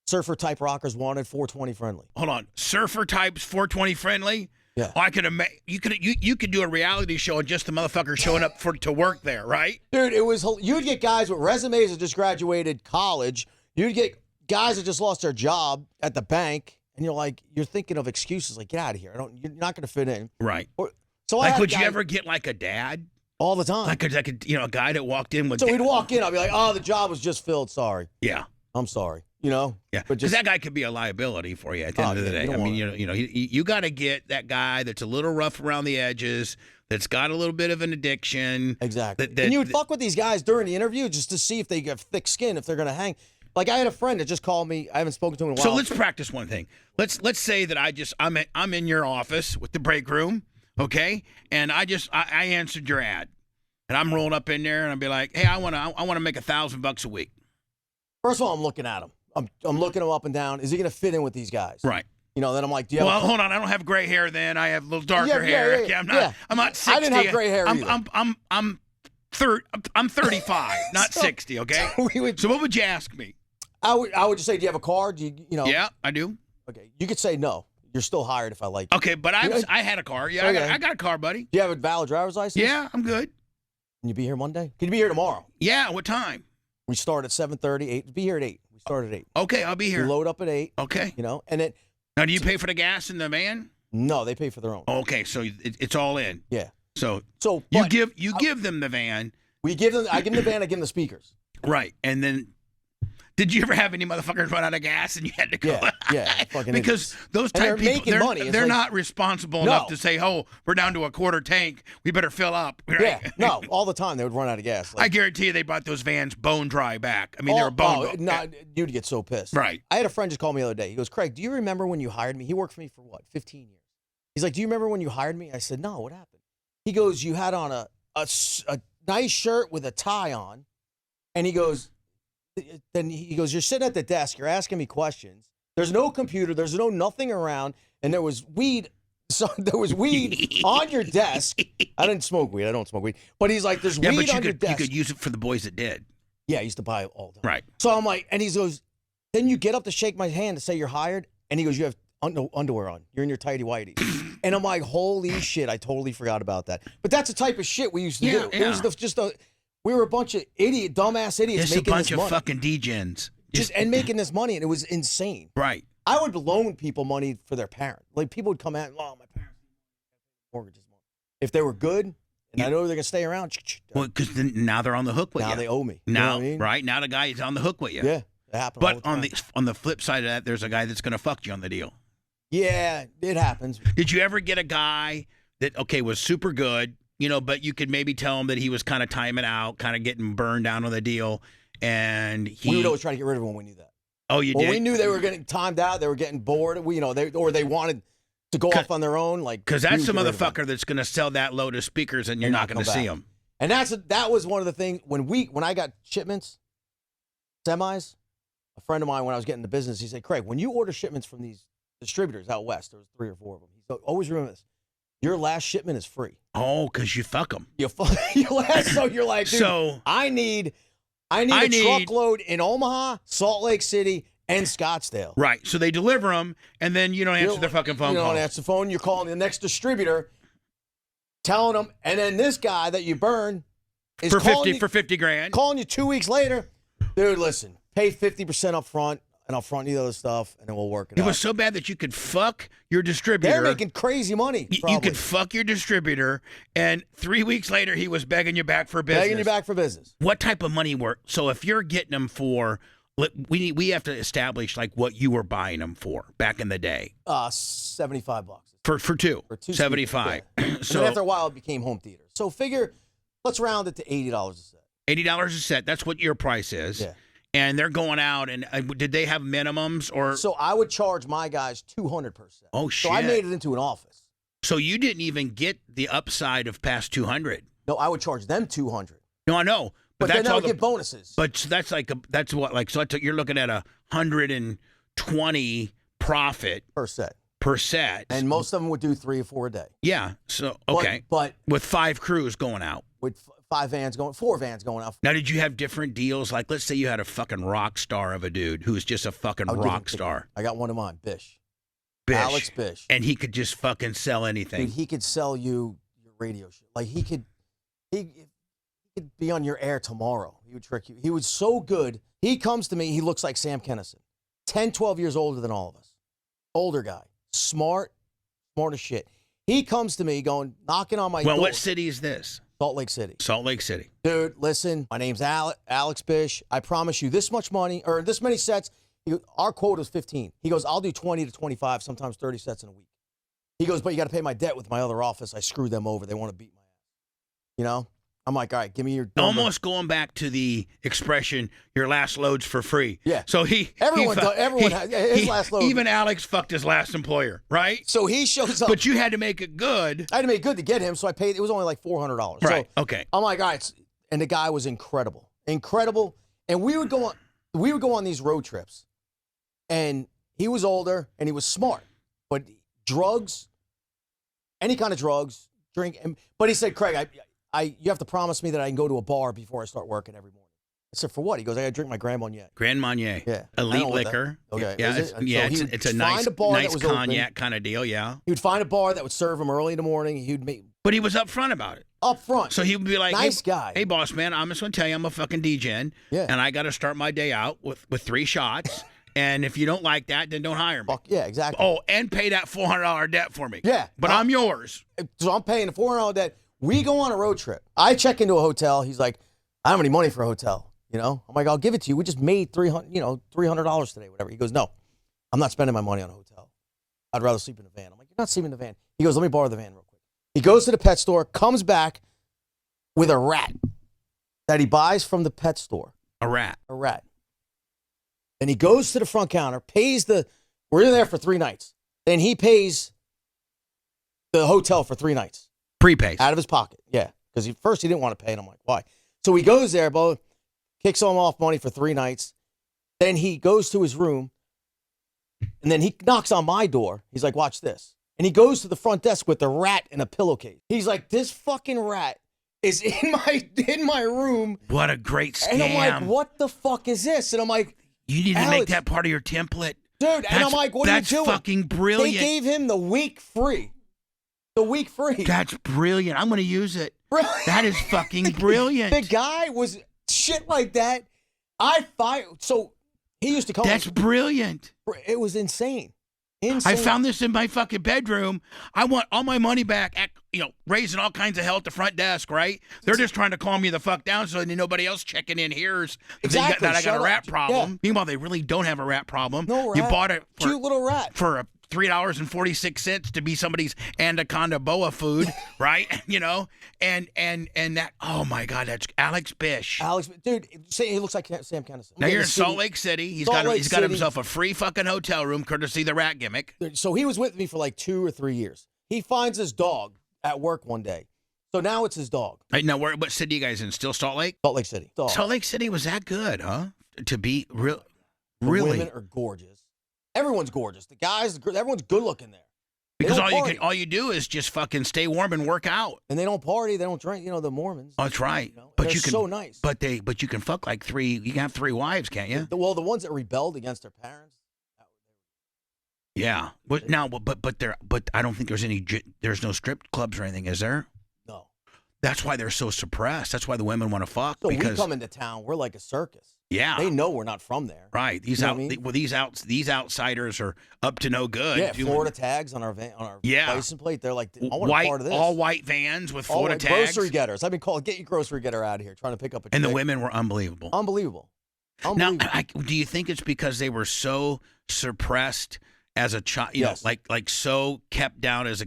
Surfer type rockers wanted, 420 friendly. Hold on, surfer types 420 friendly. Yeah, oh, I could imagine you could do a reality show and just the motherfucker showing up to work there, right? Dude, it was, you'd get guys with resumes that just graduated college. You'd get guys that just lost their job at the bank, and you're thinking of excuses like, get out of here. You're not going to fit in, right? So like, would you ever get like a dad? All the time. Like you know, a guy that walked in with. So we'd walk in, I'd be like, oh, the job was just filled. Sorry. Yeah. I'm sorry. You know? Yeah. Because that guy could be a liability for you at the end of the day. I mean, you got to get that guy that's a little rough around the edges, that's got a little bit of an addiction. Exactly. And you would fuck with these guys during the interview just to see if they have thick skin, if they're going to hang. Like, I had a friend that just called me. I haven't spoken to him in a while. So let's practice one thing. Let's say that I'm in your office with the break room, okay? And I answered your ad. And I'm rolling up in there and I'd be like, hey, I want to make $1,000 a week. First of all, I'm looking at him. I'm looking him up and down. Is he going to fit in with these guys? Right. You know, then I'm like, do you have hold on. I don't have gray hair then. I have a little darker hair. Yeah, I'm not 60. I didn't have gray hair either. I'm 35, not 60, okay? So what would you ask me? I would just say, do you have a car? Do you know? Yeah, I do. Okay. You could say no. You're still hired if I like you. Okay, but I had a car. Yeah, okay. I got a car, buddy. Do you have a valid driver's license? Yeah, I'm good. Can you be here Monday? Can you be here tomorrow? Yeah, what time? We start at 7:30, 8. Be here at 8. We start at 8. Okay, I'll be here. You load up at 8. Okay. You know, and then. Now, do you pay for the gas in the van? No, they pay for their own. Okay, so it's all in. Yeah. So you give them the van. I give them the van. I give them the speakers. Right, and then. Did you ever have any motherfuckers run out of gas and you had to go? Yeah. Because those type of people, they're not responsible enough to say, oh, we're down to a quarter tank. We better fill up. Right? Yeah, no, all the time they would run out of gas. I guarantee you they brought those vans bone dry back. I mean, they were bone dry. You'd get so pissed. Right. I had a friend just call me the other day. He goes, Craig, do you remember when you hired me? He worked for me for what, 15 years? He's like, do you remember when you hired me? I said, no, what happened? He goes, you had on a nice shirt with a tie on. And he goes, you're sitting at the desk, you're asking me questions. There's no computer, there's nothing around, and there was weed. So there was weed on your desk. I didn't smoke weed. I don't smoke weed. But he's like, there's weed on your desk. You could use it for the boys that did. Yeah, I used to buy it all the time. Right. So I'm like, and he goes, then you get up to shake my hand to say you're hired, and he goes, you have underwear on. You're in your tighty whities. And I'm like, holy shit, I totally forgot about that. But that's the type of shit we used to do. Yeah. It was we were a bunch of dumbass idiots just making a bunch this money. of fucking degens. And making this money, and it was insane. Right. I would loan people money for their parents. Like, people would come out, oh, my parents mortgages money. If they were good, and I know they're going to stay around. Well, because now they're on the hook with you. Now they owe me. Now, you know what I mean? Right? Now the guy is on the hook with you. Yeah, it happens. But on the flip side of that, there's a guy that's going to fuck you on the deal. Yeah, it happens. Did you ever get a guy that, was super good, but you could maybe tell him that he was kind of timing out, kind of getting burned down on the deal, and we would always try to get rid of him when we knew that. Oh, you did? We knew they were getting timed out, they were getting bored. They wanted to go off on their own. Like, because that's the motherfucker that's going to sell that load of speakers, and you're not going to see them. And that was one of the things when I got shipments, semis. A friend of mine, when I was getting the business, he said, "Craig, when you order shipments from these distributors out west, there was 3 or 4 of them. He said, always remember this: your last shipment is free." Oh, because you fuck them. Your last, so you're like, dude, so I need a truckload in Omaha, Salt Lake City, and Scottsdale. Right. So they deliver them, and then you don't answer their fucking phone call. You don't answer the phone. You're calling the next distributor, telling them, and then this guy that you burn is for 50 grand, calling you 2 weeks later. Dude, listen, pay 50% up front, and I'll front you the other stuff, and then we'll work it out. It was so bad that you could fuck your distributor. They're making crazy money. You could fuck your distributor, and 3 weeks later, he was begging you back for business. Begging you back for business. What type of money were? So if you're getting them for, we have to establish like what you were buying them for back in the day. $75 for two. For two 75. Yeah. So and after a while, it became home theater. So figure, let's round it to $80 a set. $80 a set. That's what your price is. Yeah. And they're going out, and did they have minimums or? So I would charge my guys $200 per set. Oh shit! So I made it into an office. So you didn't even get the upside of past 200. No, I would charge them $200. No, I know, but that's then I all would get bonuses. But that's like that's what like so you're looking at 120 profit per set. And most of them would do 3 or 4 a day. Yeah. So okay, but with 5 crews going out. With 4 vans going out. Now, did you have different deals? Like, let's say you had a fucking rock star of a dude who's just a fucking rock star. I got one of mine, Bish. Alex Bish. And he could just fucking sell anything. Dude, he could sell you your radio shit. Like, he could be on your air tomorrow. He would trick you. He was so good. He comes to me. He looks like Sam Kennison. 10, 12 years older than all of us. Older guy. Smart as shit. He comes to me knocking on my door. Well, what city is this? Salt Lake City. Salt Lake City. Dude, listen, my name's Alex Bish. I promise you this much money, or this many sets. Our quota is 15. He goes, I'll do 20 to 25, sometimes 30 sets in a week. He goes, but you got to pay my debt with my other office. I screwed them over. They want to beat my ass. You know? I'm like, all right, give me your number. Almost going back to the expression, your last load's for free. Yeah. So everyone has his last load. Even Alex fucked his last employer, right? So he shows up. But you had to make it good. I had to make it good to get him, so I paid. It was only like $400. Right. So okay. I'm like, all right, and the guy was incredible. And we would go on these road trips, and he was older and he was smart, but drugs, any kind of drugs, drink. But he said, Craig, you have to promise me that I can go to a bar before I start working every morning. I said, for what? He goes, I got to drink my Grand Marnier. Grand Marnier. Yeah. Elite liquor. Okay. Yeah, it's a nice cognac kind of deal, yeah. He would find a bar that would serve him early in the morning. But he was upfront about it. Upfront. So he would be like, nice guy. Hey, boss man, I'm just going to tell you I'm a fucking DGen. Yeah. And I got to start my day out with 3 shots. And if you don't like that, then don't hire me. Fuck, yeah, exactly. Oh, and pay that $400 debt for me. Yeah. But I'm yours. So I'm paying the $400 debt. We go on a road trip. I check into a hotel. He's like, I don't have any money for a hotel. You know, I'm like, I'll give it to you. We just made $300 today, whatever. He goes, no, I'm not spending my money on a hotel. I'd rather sleep in a van. I'm like, you're not sleeping in the van. He goes, let me borrow the van real quick. He goes to the pet store, comes back with a rat that he buys from the pet store. A rat. Then he goes to the front counter, we're in there for 3 nights. Then he pays the hotel for 3 nights. Prepaid. Out of his pocket, yeah. Because first he didn't want to pay, and I'm like, why? So he goes there, kicks him off money for 3 nights. Then he goes to his room, and then he knocks on my door. He's like, watch this. And he goes to the front desk with the rat in a pillowcase. He's like, this fucking rat is in my room. What a great scam. And I'm like, what the fuck is this? And I'm like, you need to make that part of your template. Dude, and I'm like, what are you doing? That's fucking brilliant. They gave him the week free. That's brilliant. I'm going to use it. That is fucking brilliant. The guy was shit like that. So he used to call That's brilliant. It was insane. I found this in my fucking bedroom. I want all my money back. Raising all kinds of hell at the front desk, right? They're just trying to calm me the fuck down so that nobody else checking in hears that I got a rat problem. Yeah. Meanwhile, they really don't have a rat problem. No rat. You bought it Cute little rat. for $3.46 to be somebody's anaconda boa food, right? And that. Oh my God, that's Alex Bish. Alex, dude, he looks like Sam Kinison. Now you're in Salt Lake City. He's got himself a free fucking hotel room, courtesy of the rat gimmick. So he was with me for like 2 or 3 years. He finds his dog at work one day. So now it's his dog. Right, now, what city you guys in? Still Salt Lake? Salt Lake City. Salt Lake City was that good, huh? To be The really. women are gorgeous. Everyone's gorgeous. The guys, everyone's good looking there. Because all you do is just fucking stay warm and work out. And they don't party. They don't drink. The Mormons. Oh, that's right. But They're so nice. But you can fuck like 3. You can have 3 wives, can't you? The ones that rebelled against their parents. Yeah. But I don't think there's no strip clubs or anything, is there? No. That's why they're so suppressed. That's why the women want to fuck. So because we come into town, we're like a circus. Yeah. They know we're not from there. Right. These outsiders are up to no good. Yeah, Florida tags on our van, on our license plate. They're like, I want a part of this. All white vans with Florida tags. Grocery getters. I've been called, get your grocery getter out of here, trying to pick up a And chick. the women were unbelievable. Unbelievable. Now, do you think it's because they were so suppressed as a child, Yes. like so kept down as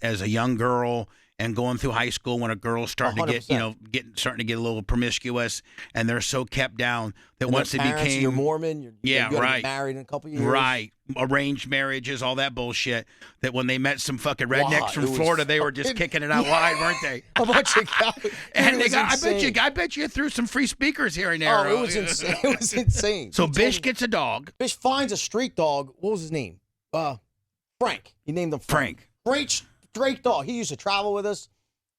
a young girl and going through high school when a girl's starting to get, 100%. starting to get a little promiscuous, and they're so kept down that And once they became, you're Mormon, you're gonna right, get married in a couple years, right, arranged marriages, all that bullshit. That when they met some fucking rednecks from Florida, they were just kicking it out wide, weren't they? A bunch of guys. And I bet you threw some free speakers here and there. Oh, it was insane. It was insane. So Bish gets a dog. Bish finds a street dog. What was his name? Frank. He named him Frank. Great dog. He used to travel with us.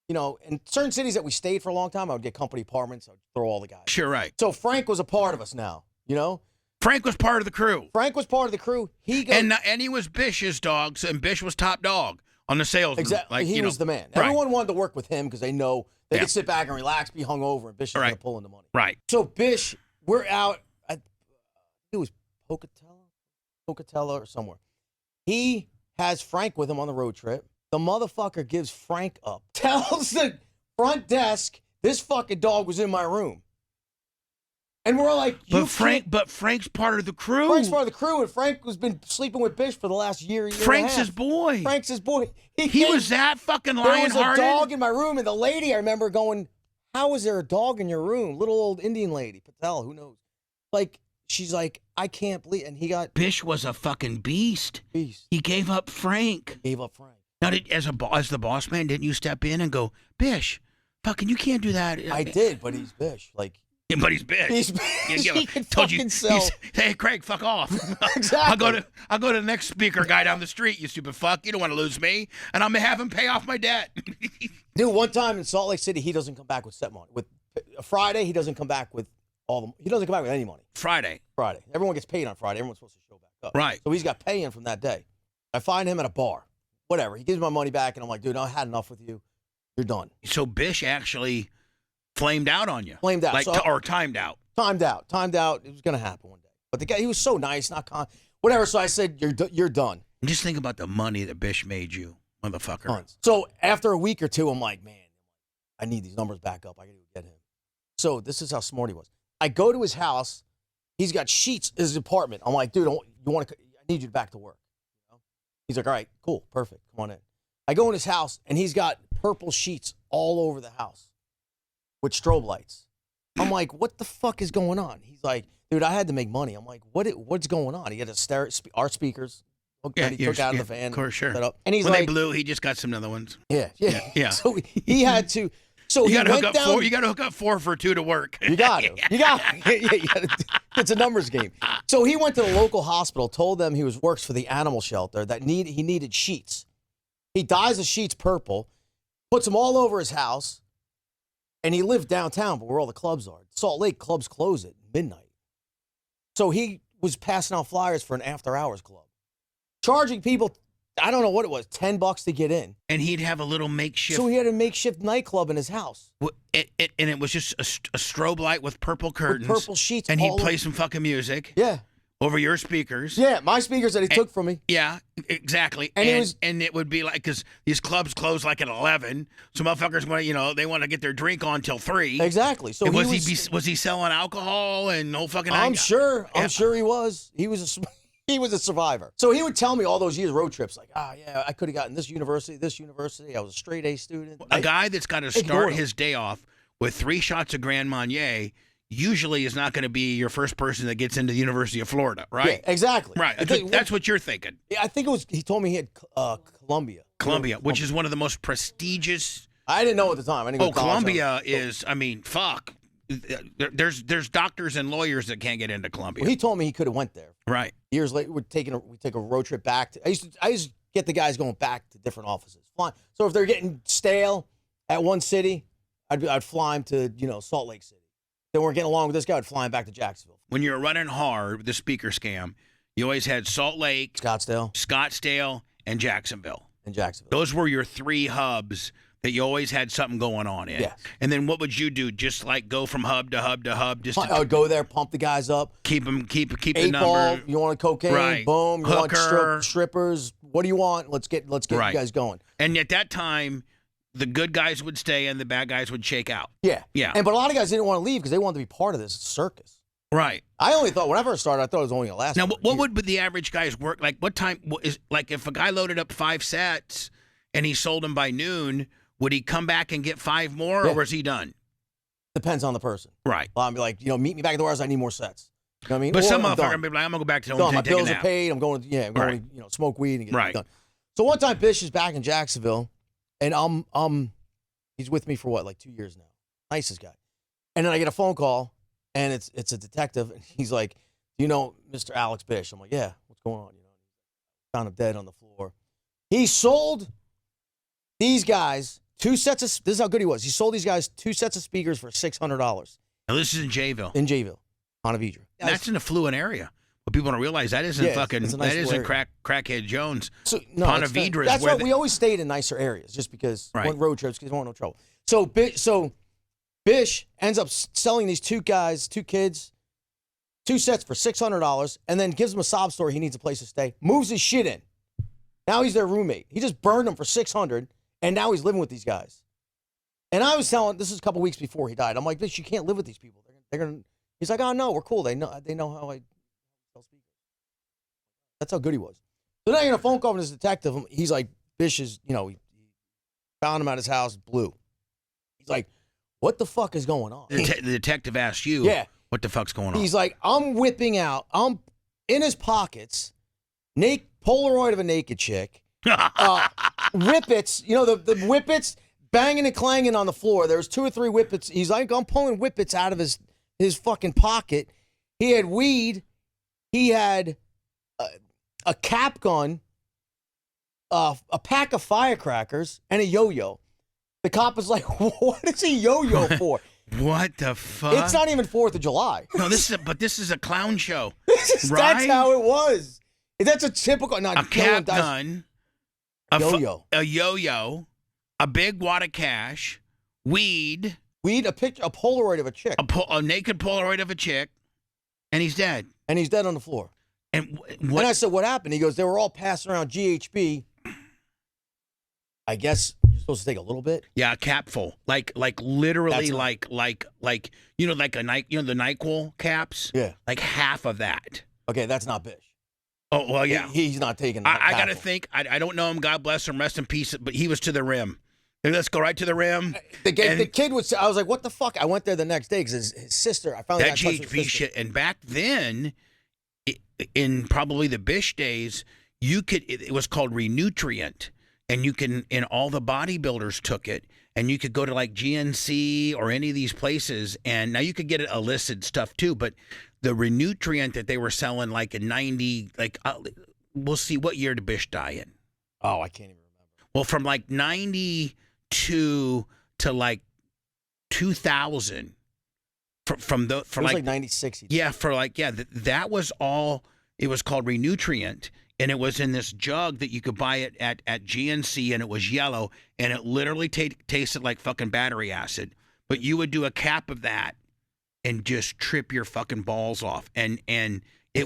In certain cities that we stayed for a long time, I would get company apartments. I would throw all the guys. Sure, right. So Frank was a part of us now, Frank was part of the crew. Frank was part of the crew. And he was Bish's dog, and Bish was top dog on the sales. Exactly. He was the man. Right. Everyone wanted to work with him because they know they could sit back and relax, be hungover, and Bish is going to pull in the money. Right. So Bish, we're out at, it was Pocatello or somewhere. He has Frank with him on the road trip. The motherfucker gives Frank up. Tells the front desk, this fucking dog was in my room. And we're all like, But Frank's part of the crew. Frank's part of the crew, and Frank has been sleeping with Bish for the last year. Frank's his boy. Frank's his boy. He was that fucking lion-hearted. There was a dog in my room, and the lady, I remember going, how is there a dog in your room? Little old Indian lady, Patel, who knows? She's like, I can't believe, and he got... Bish was a fucking beast. He gave up Frank. Now, as the boss man, didn't you step in and go, Bish, fucking, you can't do that? I did, but he's Bish. But he's Bish. He's Bish. He can fucking sell. Hey, Craig, fuck off. Exactly. I'll go to the next speaker guy down the street, you stupid fuck. You don't want to lose me. And I'm going to have him pay off my debt. Dude, one time in Salt Lake City, he doesn't come back with set money. With Friday, he doesn't come back with he doesn't come back with any money. Friday. Everyone gets paid on Friday. Everyone's supposed to show back up. Right. So he's got pay in from that day. I find him at a bar. Whatever. He gives me my money back, and I'm like, dude, I had enough with you. You're done. So Bish actually flamed out on you. Flamed out. Or timed out. Timed out. It was going to happen one day. But the guy, he was so nice, whatever. So I said, you're done. And just think about the money that Bish made you, motherfucker. Tons. So after a week or two, I'm like, man, I need these numbers back up. I got to get him. So this is how smart he was. I go to his house. He's got sheets in his apartment. I'm like, dude, I need you back to work. He's like, all right, cool, perfect. Come on in. I go in his house, and he's got purple sheets all over the house with strobe lights. I'm like, what the fuck is going on? He's like, dude, I had to make money. I'm like, what's going on? He had our speakers. He took out of the van. Of course, sure. Set up. And he's when like, they blew, he just got some other ones. Yeah. So he had to. So you he got to went hook up down. 4. You got to hook up 4 for 2 to work. You got to. It's a numbers game. So he went to the local hospital, told them he works for the animal shelter, that he needed sheets. He dyes the sheets purple, puts them all over his house, and he lived downtown, but where all the clubs are. Salt Lake clubs close at midnight. So he was passing out flyers for an after-hours club, charging people, I don't know what it was, $10 to get in. And he'd have a little makeshift. So he had a makeshift nightclub in his house. And it was just a strobe light with purple curtains. With purple sheets. And he'd play some fucking music. Yeah. Over your speakers. Yeah, my speakers that he took from me. Yeah, exactly. And it would be like, because these clubs close like at 11. So motherfuckers want they want to get their drink on till 3. Exactly. So was he selling alcohol and no fucking? I'm sure he was. He was He was a survivor. So he would tell me all those years road trips, like, yeah, I could have gotten this university. I was a straight A student. A guy that's got to start his day off with 3 shots of Grand Marnier usually is not going to be your first person that gets into the University of Florida, right? Yeah, exactly. Right. That's what you're thinking. Yeah, I think it was, he told me he had Columbia. Columbia, which is one of the most prestigious. I didn't know at the time. I didn't go to college. Columbia is, I mean, fuck. There's doctors and lawyers that can't get into Columbia. Well, he told me he could have went there. Right. Years later, we'd take a road trip back. I used to get the guys going back to different offices. So if they're getting stale at one city, I'd fly them to Salt Lake City. They weren't getting along with this guy, I'd fly him back to Jacksonville. When you were running hard with the speaker scam, you always had Salt Lake, Scottsdale, and Jacksonville. Those were your 3 hubs that you always had something going on in. Yes. And then what would you do? Just like go from hub to hub to hub? I would go there, pump the guys up. Keep the number. Ball, you want cocaine? Right. Boom. You Hooker. want strippers? What do you want? Let's get you guys going. And at that time, the good guys would stay and the bad guys would shake out. Yeah. Yeah. But a lot of guys didn't want to leave because they wanted to be part of this circus. Right. I only thought, when I first started, I thought it was only going to last. Now, what would the average guys work? Like, what time is, like, if a guy loaded up 5 sets and he sold them by noon, would he come back and get 5 more, or was he done? Depends on the person. Right. Well, I'd be like, meet me back at the warehouse. I need more sets. You know what I mean? But some motherfucker would be like, I'm going to go back to home my and take a bills nap. are paid. I'm going to smoke weed and get it done. So one time, Bish is back in Jacksonville, and he's with me for what, like 2 years now. Nicest guy. And then I get a phone call, and it's a detective, and he's like, "Do you know Mr. Alex Bish?" I'm like, "Yeah, what's going on?" Found him dead on the floor. He sold these guys 2 sets of. This is how good he was. He sold these guys 2 sets of speakers for $600. Now this is in Jayville. In Jayville, Ponte Vedra. That's an affluent area. But people don't realize that isn't crackhead Jones. So, no, Ponte Vedra is that's where why we always stayed in nicer areas, just because on road trips, because we don't want no trouble. So Bish ends up selling these 2 kids, 2 sets for $600, and then gives them a sob story. He needs a place to stay. Moves his shit in. Now he's their roommate. He just burned them for $600, and now he's living with these guys. And I was telling, this is a couple weeks before he died. I'm like, Bish, you can't live with these people. They're gonna. He's like, oh no, we're cool. They know how I sell speakers. That's how good he was. So now I get a phone call from this detective. He's like, Bish is, he found him at his house, blue. He's like, what the fuck is going on? The detective asked you, what the fuck's going on? He's like, I'm whipping out, I'm in his pockets, Polaroid of a naked chick, whippets, the whippets banging and clanging on the floor. There's 2 or 3 whippets. He's like, I'm pulling whippets out of his fucking pocket. He had weed. He had a cap gun, a pack of firecrackers, and a yo-yo. The cop is like, what is a yo-yo for? What the fuck? It's not even 4th of July. No, this is a clown show. That's how it was. That's a typical. A cap gun, a yo-yo, a big wad of cash, weed, a picture, a Polaroid of a chick, a naked Polaroid of a chick, and he's dead. And he's dead on the floor. And and I said, what happened? He goes, they were all passing around GHB. I guess you're supposed to take a little bit. Yeah, a capful, like literally, like the NyQuil caps. Yeah, like half of that. Okay, that's not Bish. Oh well, yeah, he's not taking. I got to think. I don't know him. God bless him. Rest in peace. But he was to the rim. Let's go right to the rim. The kid was. I was like, what the fuck? I went there the next day because his sister. I found that GHB shit. And back then, in probably the Bish days, it was called Renutrient. And and all the bodybuilders took it, and you could go to like GNC or any of these places, and now you could get it illicit stuff too, but the Renutrient that they were selling like in 90, we'll see, what year did Bish die in? Oh, I can't even remember. Well, from like 92 to like 2000, like 96. Yeah, that was all, it was called Renutrient. And it was in this jug that you could buy it at GNC, and it was yellow, and it literally tasted like fucking battery acid. But you would do a cap of that and just trip your fucking balls off. And they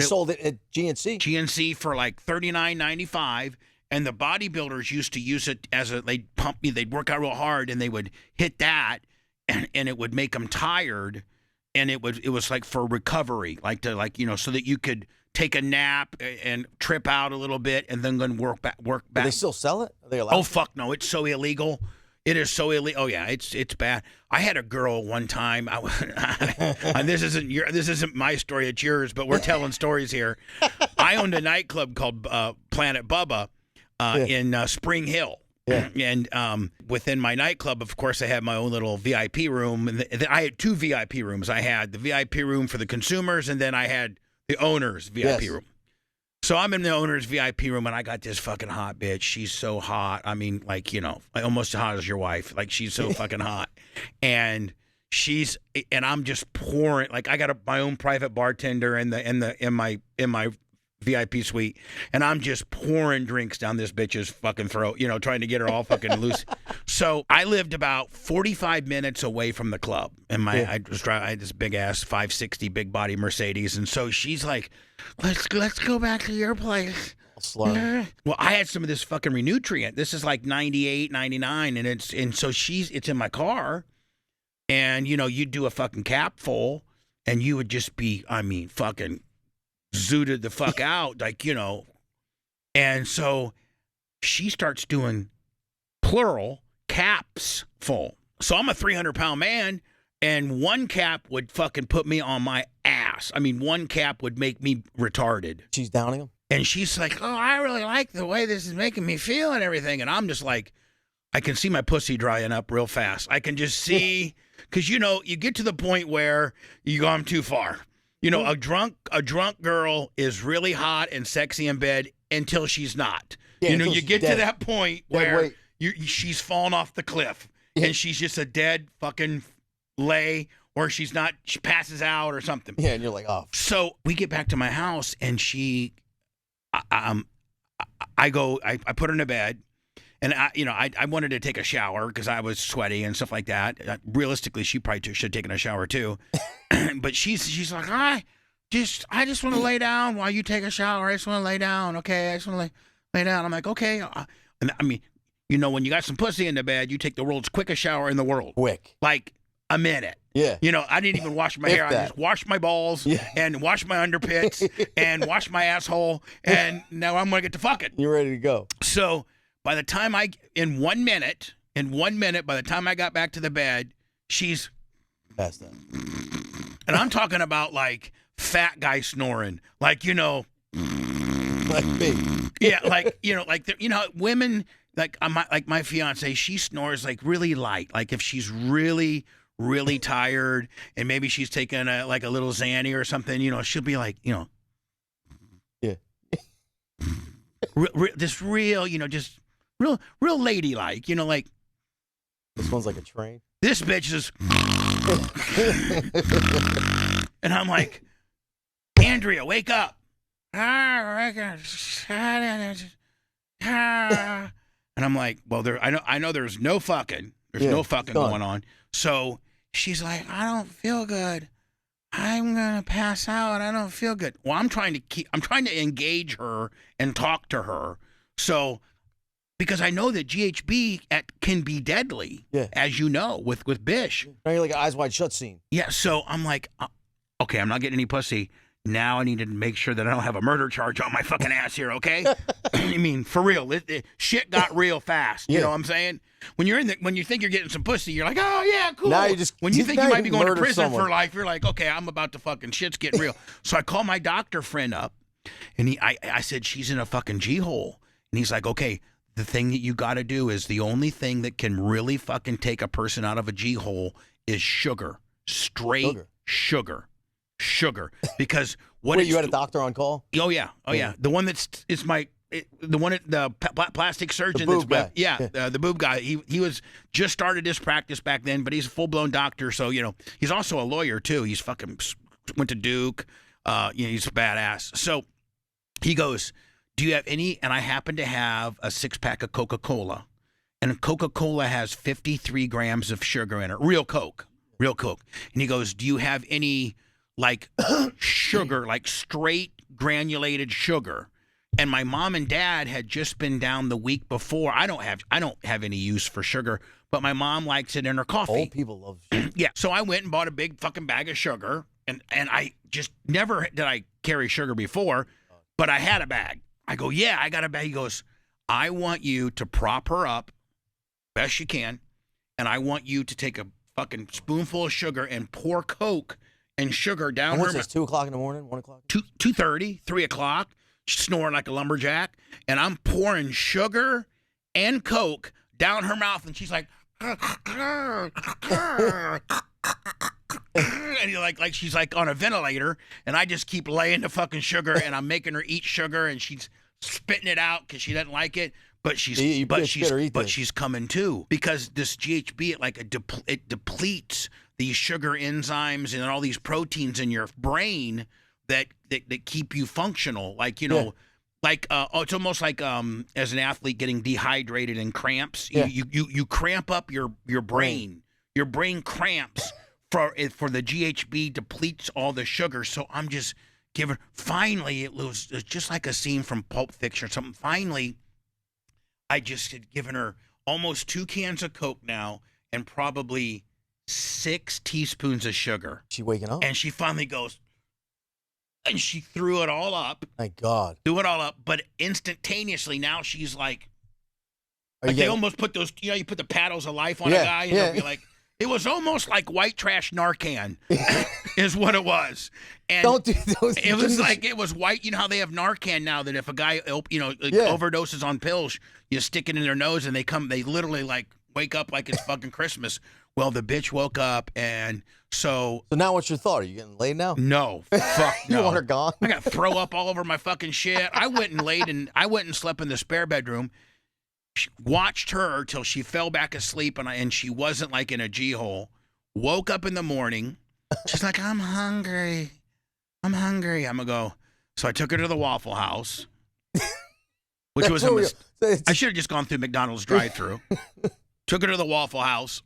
sold it at GNC. GNC for like $39.95, and the bodybuilders used to use it they'd pump you, they'd work out real hard, and they would hit that, and it would make them tired. and it was like for recovery, like so that you could take a nap and trip out a little bit and then go and work back. Do they still sell it? Are they allowed? Oh fuck no, it's so illegal. It is so illegal. Oh yeah, it's bad. I had a girl one time. And this isn't my story. It's yours, but we're telling stories here. I owned a nightclub called Planet Bubba in Spring Hill. Yeah. And within my nightclub, of course, I had my own little VIP room. And I had 2 VIP rooms. I had the VIP room for the consumers, and then I had the owner's VIP room. So I'm in the owner's VIP room, and I got this fucking hot bitch. She's so hot. I mean, like, almost as hot as your wife. Like, she's so fucking hot. And I'm just pouring. Like, I got my own private bartender in my VIP suite, and I'm just pouring drinks down this bitch's fucking throat, trying to get her all fucking loose. So I lived about 45 minutes away from the club, and I had this big ass 560 big body Mercedes, and so she's like, let's go back to your place. Slow. Well, I had some of this fucking Renutrient. This is like 98, 99, and so it's in my car, and you'd do a fucking cap full, and you would just be, fucking zooted the fuck out, like, and so she starts doing plural caps full. So I'm a 300-pound man, and one cap would fucking put me on my ass. I mean, one cap would make me retarded. She's downing him? And she's like, oh, I really like the way this is making me feel and everything. And I'm just like, I can see my pussy drying up real fast. I can just see, because, you get to the point where you gone too far. A drunk girl is really hot and sexy in bed until she's not. Yeah, you get to that point where she's fallen off the cliff and she's just a dead fucking lay, or she's not. She passes out or something. Yeah, and you're like, oh. So we get back to my house, and I put her in the bed. And I wanted to take a shower because I was sweaty and stuff like that. Realistically, she probably should have taken a shower too. But she's like, I just want to lay down while you take a shower. I just want to lay down. Okay, I just want to lay down. I'm like, okay. And I mean, when you got some pussy in the bed, you take the world's quickest shower in the world. Quick. Like a minute. Yeah. I didn't even wash my hair. I just washed my balls and washed my underpits and washed my asshole. And now I'm going to get to fucking. You're ready to go. So by the time in 1 minute, by the time I got back to the bed, she's passed out. And I'm talking about like fat guy snoring, like, like me. Yeah, like, women, like my fiance, she snores like really light. Like if she's really, really tired and maybe she's taking a little Xanny or something, she'll be like, Yeah. This real, just real ladylike, like. This one's like a train. This bitch is. And I'm like, Andrea, wake up. And I'm like, well, I know there's no fucking. There's no fucking going on. So she's like, I don't feel good. I'm gonna pass out. I don't feel good. Well, I'm trying to engage her and talk to her. So, because I know that GHB can be deadly, as you know, with Bish. Now you're like an Eyes Wide Shut scene. Yeah. So I'm like, okay, I'm not getting any pussy. Now I need to make sure that I don't have a murder charge on my fucking ass here. Okay. I mean, for real, shit got real fast. You know what I'm saying? When you think you're getting some pussy, you're like, oh yeah, cool. Now when you think you might be going to prison for life, you're like, okay, I'm about to fucking shit's getting real. So I call my doctor friend up, and I said she's in a fucking G-hole, and he's like, okay, the thing that you got to do is the only thing that can really fucking take a person out of a G-hole is sugar, straight sugar. Because wait, you had a doctor on call? Oh yeah. The one the plastic surgeon. The boob guy. The boob guy. He was just started his practice back then, but he's a full blown doctor. So he's also a lawyer too. He's fucking went to Duke. He's a badass. So he goes, do you have any? And I happen to have a 6-pack of Coca-Cola, and Coca-Cola has 53 grams of sugar in it. Real Coke. And he goes, do you have any like sugar, like straight granulated sugar? And my mom and dad had just been down the week before. I don't have any use for sugar, but my mom likes it in her coffee. Old people love sugar. Yeah. So I went and bought a big fucking bag of sugar, and I just never did I carry sugar before, but I had a bag. I go, yeah, I got a bag. He goes, I want you to prop her up best you can, and I want you to take a fucking spoonful of sugar and pour Coke and sugar down her. What's this, 2 o'clock in the morning, 1 o'clock? 2:30, 3 o'clock, snoring like a lumberjack, and I'm pouring sugar and Coke down her mouth, and she's like, and like she's like on a ventilator, and I just keep laying the fucking sugar, and I'm making her eat sugar, and she's spitting it out because she doesn't like it. But she's coming too, because this GHB it depletes these sugar enzymes and all these proteins in your brain that keep you functional. Like, you know, it's almost like as an athlete getting dehydrated and cramps. Yeah. You cramp up your brain. Your brain cramps for the GHB depletes all the sugar. So I'm just giving. Finally, it was just like a scene from Pulp Fiction or something. Finally, I just had given her almost 2 cans of Coke now and probably 6 teaspoons of sugar. She waking up? And she finally goes, and she threw it all up. Thank God. Threw it all up, but instantaneously now she's like Are they you almost put those, you know, you put the paddles of life on Yeah, a guy and they'll be like, it was almost like white trash Narcan is what it was. And don't do those. it was like, it was white. You know how they have Narcan now that if a guy, overdoses on pills, you stick it in their nose and they literally like wake up like it's fucking Christmas. Well, the bitch woke up, and so now what's your thought? Are you getting laid now? no, fuck You no. want her gone? I got throw up all over my fucking shit. I went and slept in the spare bedroom. Watched her till she fell back asleep, and she wasn't like in a G-hole. Woke up in the morning. She's like, I'm hungry. I'm gonna go. So I took her to the Waffle House, which was I should have just gone through McDonald's drive-thru. Took her to the Waffle House,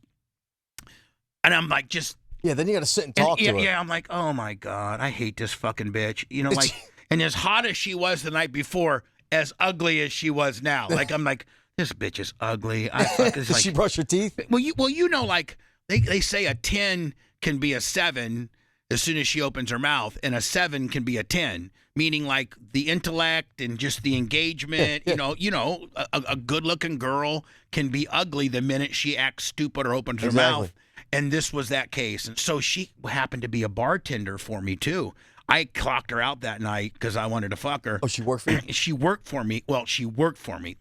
and I'm like, then you got to sit and talk to her. Yeah, I'm like, oh my God, I hate this fucking bitch. You know, like, and as hot as she was the night before, as ugly as she was now. Like, I'm like, this bitch is ugly. Did she brush her teeth? Well, you know, like they say a 10 can be a 7 as soon as she opens her mouth, and a 7 can be a 10, meaning like the intellect and just the engagement. You know, a good-looking girl can be ugly the minute she acts stupid or opens her mouth. And this was that case. And so she happened to be a bartender for me too. I clocked her out that night because I wanted to fuck her. Oh, she worked for you? She worked for me. Well, she worked for me.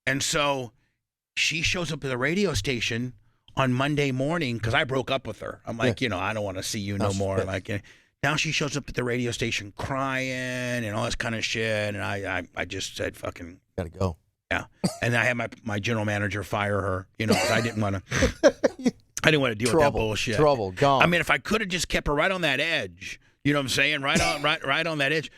And so she shows up at the radio station on Monday morning because I broke up with her. I'm like, I don't want to see you no more. Like, now she shows up at the radio station crying and all this kind of shit. And I just said, fucking. Gotta go. Yeah. And I had my general manager fire her, because I didn't want to. I didn't want to deal with that bullshit. Trouble, gone. I mean, if I could have just kept her right on that edge, you know what I'm saying? Right on that edge.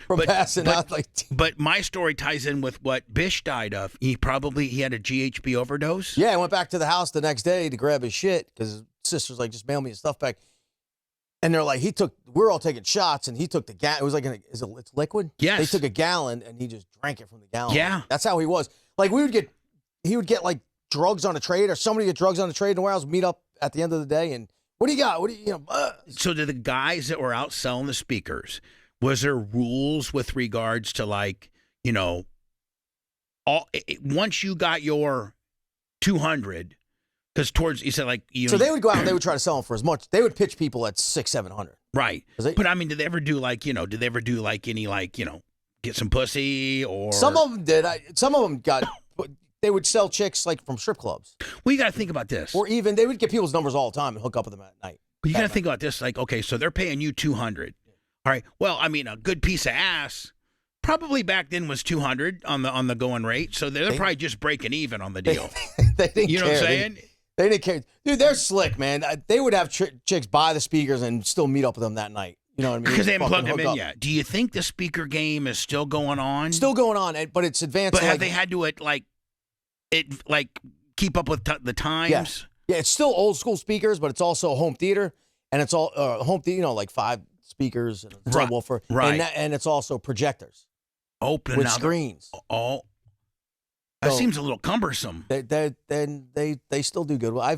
But my story ties in with what Bish died of. He had a GHB overdose. Yeah, I went back to the house the next day to grab his shit because his sister's like, just mail me his stuff back. And they're like, we're all taking shots, and he took the gallon. It was like, it's liquid? Yes. They took a gallon, and he just drank it from the gallon. Yeah. That's how he was. Like, he would get like drugs on a trade, or somebody get drugs on a trade in the warehouse, meet up at the end of the day, and what do you got? So to the guys that were out selling the speakers, was there rules with regards to like, once you got your 200, because you said like, so they would go out and they would try to sell them for as much. They would pitch people at 600-700. Right. But I mean, did they ever do any get some pussy or? Some of them did. Some of them got. They would sell chicks like from strip clubs. Well, you got to think about this. Or even they would get people's numbers all the time and hook up with them at night. But you got to think about this. Like, okay, so they're paying you 200. All right. Well, I mean, a good piece of ass probably back then was 200 on the going rate. So they're probably just breaking even on the deal. They didn't care. Know what I'm saying? They didn't care. Dude, they're slick, man. They would have chicks buy the speakers and still meet up with them that night. You know what I mean? Because they haven't plugged them in yet. Do you think the speaker game is still going on? Still going on, but it's advanced. But have they had to keep up with the times? Yeah, it's still old school speakers, but it's also home theater, and it's all home theater. Like 5 speakers and a subwoofer, right? And it's also projectors. Open with screens. Oh, That So seems a little cumbersome. they still do good. Well,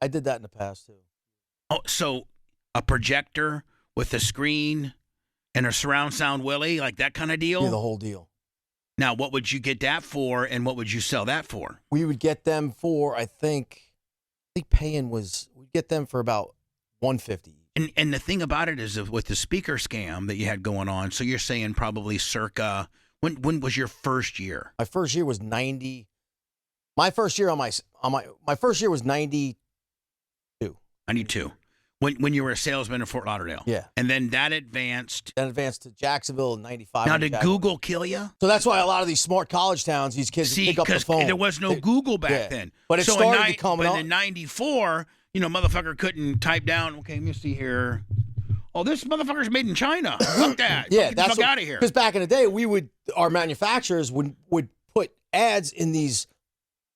I did that in the past too. Oh, so a projector with a screen and a surround sound Willie, like that kind of deal? Yeah, the whole deal. Now, what would you get that for, and what would you sell that for? We would get them for I think paying was we'd get them for about $150. And the thing about it is with the speaker scam that you had going on, so you're saying probably circa when was your first year? My first year was 90. My first year my first year was 92. 92. When you were a salesman in Fort Lauderdale. Yeah. And then that advanced. Then advanced to Jacksonville in 95. Now, did Google kill you? So that's why a lot of these smart college towns, these kids pick up the phone. There was no Google back then. But it started to come up. But in 94, motherfucker couldn't type down, okay, let me see here. Oh, this motherfucker's made in China. Fuck that. Yeah, Get the fuck out of here. Because back in the day, our manufacturers would put ads in these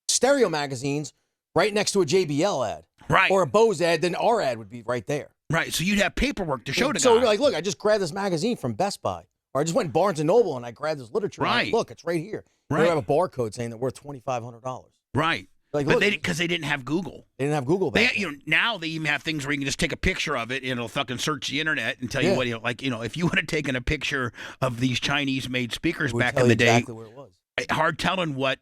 stereo magazines right next to a JBL ad. Right. Or a Bose ad, then our ad would be right there. Right. So you'd have paperwork to show to guys. So you're like, look, I just grabbed this magazine from Best Buy. Or I just went to Barnes & Noble and I grabbed this literature. Right. Like, look, it's right here. Right. They have a barcode saying that we're $2,500. Right. Like, but look, because they didn't have Google. They didn't have Google back then. Now they even have things where you can just take a picture of it and it'll fucking search the internet and tell you what, if you would have taken a picture of these Chinese-made speakers back in the day, exactly where it was. Hard telling what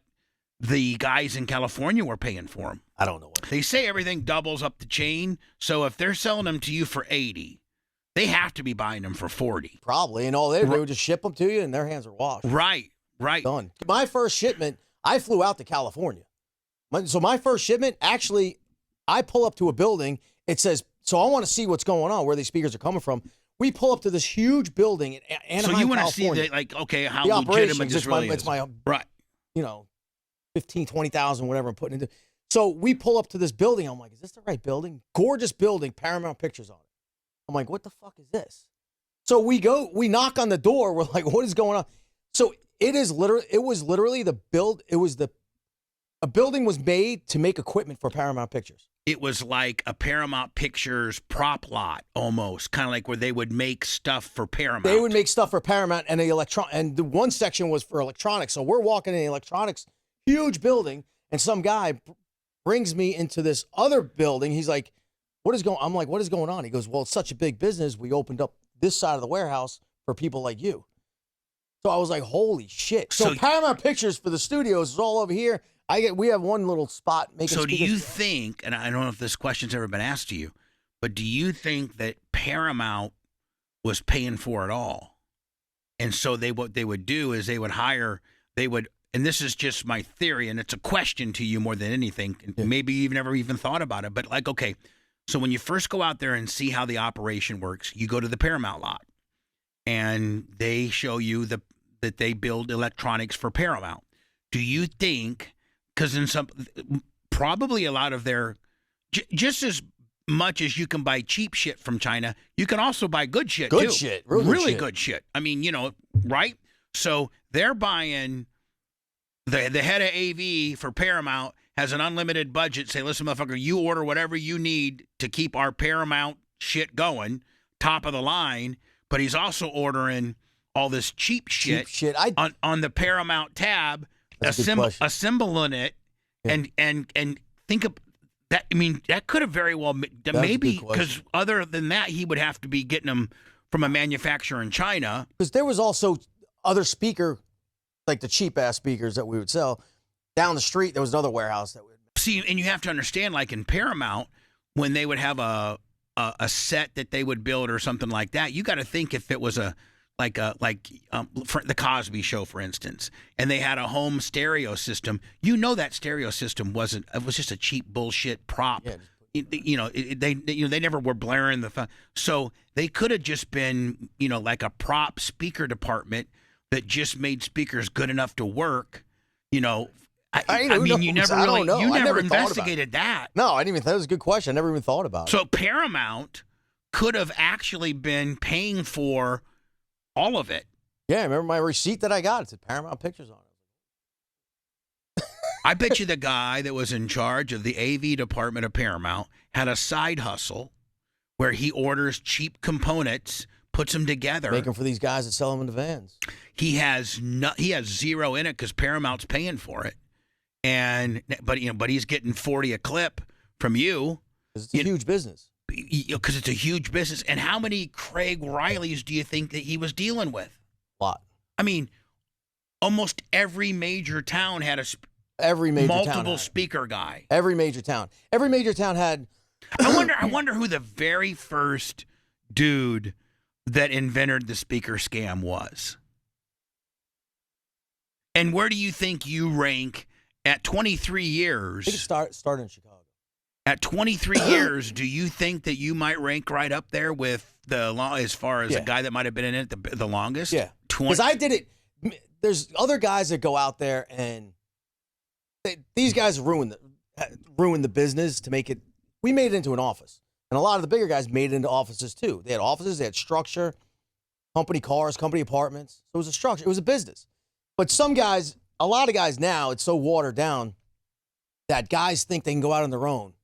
the guys in California were paying for them. I don't know what. They say everything doubles up the chain, so if they're selling them to you for 80, they have to be buying them for 40. Probably, and all they would just ship them to you, and their hands are washed. Right. Done. My first shipment, I flew out to California. So my first shipment, actually, I pull up to a building. It says, so I want to see what's going on, where these speakers are coming from. We pull up to this huge building in Anaheim, so you want to California. see how the legitimate operations, this really is. It's my, right. 15, 20,000, whatever I'm putting into. So we pull up to this building. I'm like, is this the right building? Gorgeous building, Paramount Pictures on it. I'm like, what the fuck is this? So we knock on the door. We're like, what is going on? So it was literally a building was made to make equipment for Paramount Pictures. It was like a Paramount Pictures prop lot almost, kind of like where they would make stuff for Paramount. They would make stuff for Paramount and the one section was for electronics. So we're walking in the electronics, huge building, and some guy brings me into this other building. He's like, I'm like, what is going on? He goes, well, it's such a big business. We opened up this side of the warehouse for people like you. So I was like, holy shit. So Paramount Pictures for the studios is all over here. We have one little spot making So speakers. do you think, and I don't know if this question's ever been asked to you, but do you think that Paramount was paying for it all? And so what they would do is and this is just my theory, and it's a question to you more than anything. Yeah. Maybe you've never even thought about it, but okay, so when you first go out there and see how the operation works, you go to the Paramount lot, and they show you that they build electronics for Paramount. Do you think, because probably a lot of their, just as much as you can buy cheap shit from China, you can also buy good shit too. Good shit. Really good shit. I mean, right? So they're buying. The head of AV for Paramount has an unlimited budget. Say, listen, motherfucker, you order whatever you need to keep our Paramount shit going, top of the line. But he's also ordering all this cheap shit on the Paramount tab, assembling it, and think of that. I mean, that could have very well maybe because other than that, he would have to be getting them from a manufacturer in China. Because there was also other speaker. Like the cheap ass speakers that we would sell down the street. There was another warehouse that would see, and you have to understand, like in Paramount, when they would have a set that they would build or something like that, you got to think if it was for the Cosby Show, for instance, and they had a home stereo system. That stereo system it was just a cheap bullshit prop. Yeah. They never were blaring the phone, so they could have just been like a prop speaker department that just made speakers good enough to work, I mean, you never investigated that. No, I didn't even. That was a good question. I never even thought about it. So Paramount could have actually been paying for all of it. Yeah, I remember my receipt that I got. It said Paramount Pictures on it. I bet you the guy that was in charge of the AV department of Paramount had a side hustle where he orders cheap components, puts them together, make them for these guys that sell them in the vans. He has zero in it because Paramount's paying for it. but he's getting 40 a clip from you. It's a huge business. Because it's a huge business. And how many Craig Rileys do you think that he was dealing with? A lot. I mean, almost every major town had multiple speaker guy. Every major town had. I wonder who the very first dude that invented the speaker scam was. And where do you think you rank at 23 years? I think it started in Chicago. At 23 years, do you think that you might rank right up there with as far as a guy that might have been in it the longest? Yeah. Because I did it. There's other guys that go out there and these guys ruin the business to make it. We made it into an office. And a lot of the bigger guys made it into offices too. They had offices, they had structure, company cars, company apartments. So it was a structure. It was a business. But a lot of guys now, it's so watered down that guys think they can go out on their own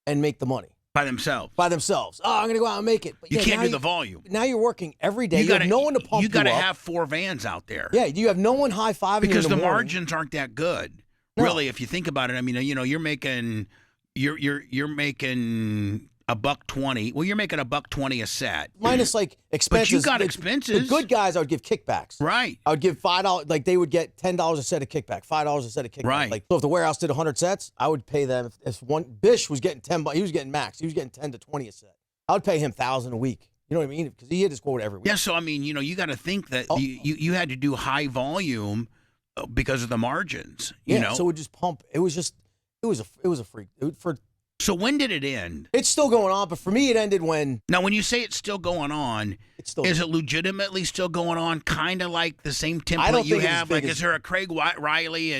and make the money. By themselves. Oh, I'm going to go out and make it. But you can't do the volume. Now you're working every day. You have no one to pump you up. You got to have 4 vans out there. Yeah, you have no one high-fiving because you in the morning. Margins aren't that good. No. Really, if you think about it, I mean, you're making $120. Well, you're making $120 a set. Minus like expenses. But you got expenses. The good guys, I would give kickbacks. Right. I would give $5. Like they would get $10 a set of kickback, $5 a set of kickback. Right. Like so, if the warehouse did 100 sets, I would pay them. If one Bish was getting $10, he was getting max. He was getting 10 to 20 a set. I would pay him $1,000 a week. You know what I mean? Because he hit his quota every week. Yeah. So I mean, you got to think that you had to do high volume because of the margins. You know. So it would just pump. It was a freak. So when did it end? It's still going on, but for me, it ended when. Now, when you say it's still going on, is it legitimately still going on? Kind of like the same template you have. Like, is there a Craig Riley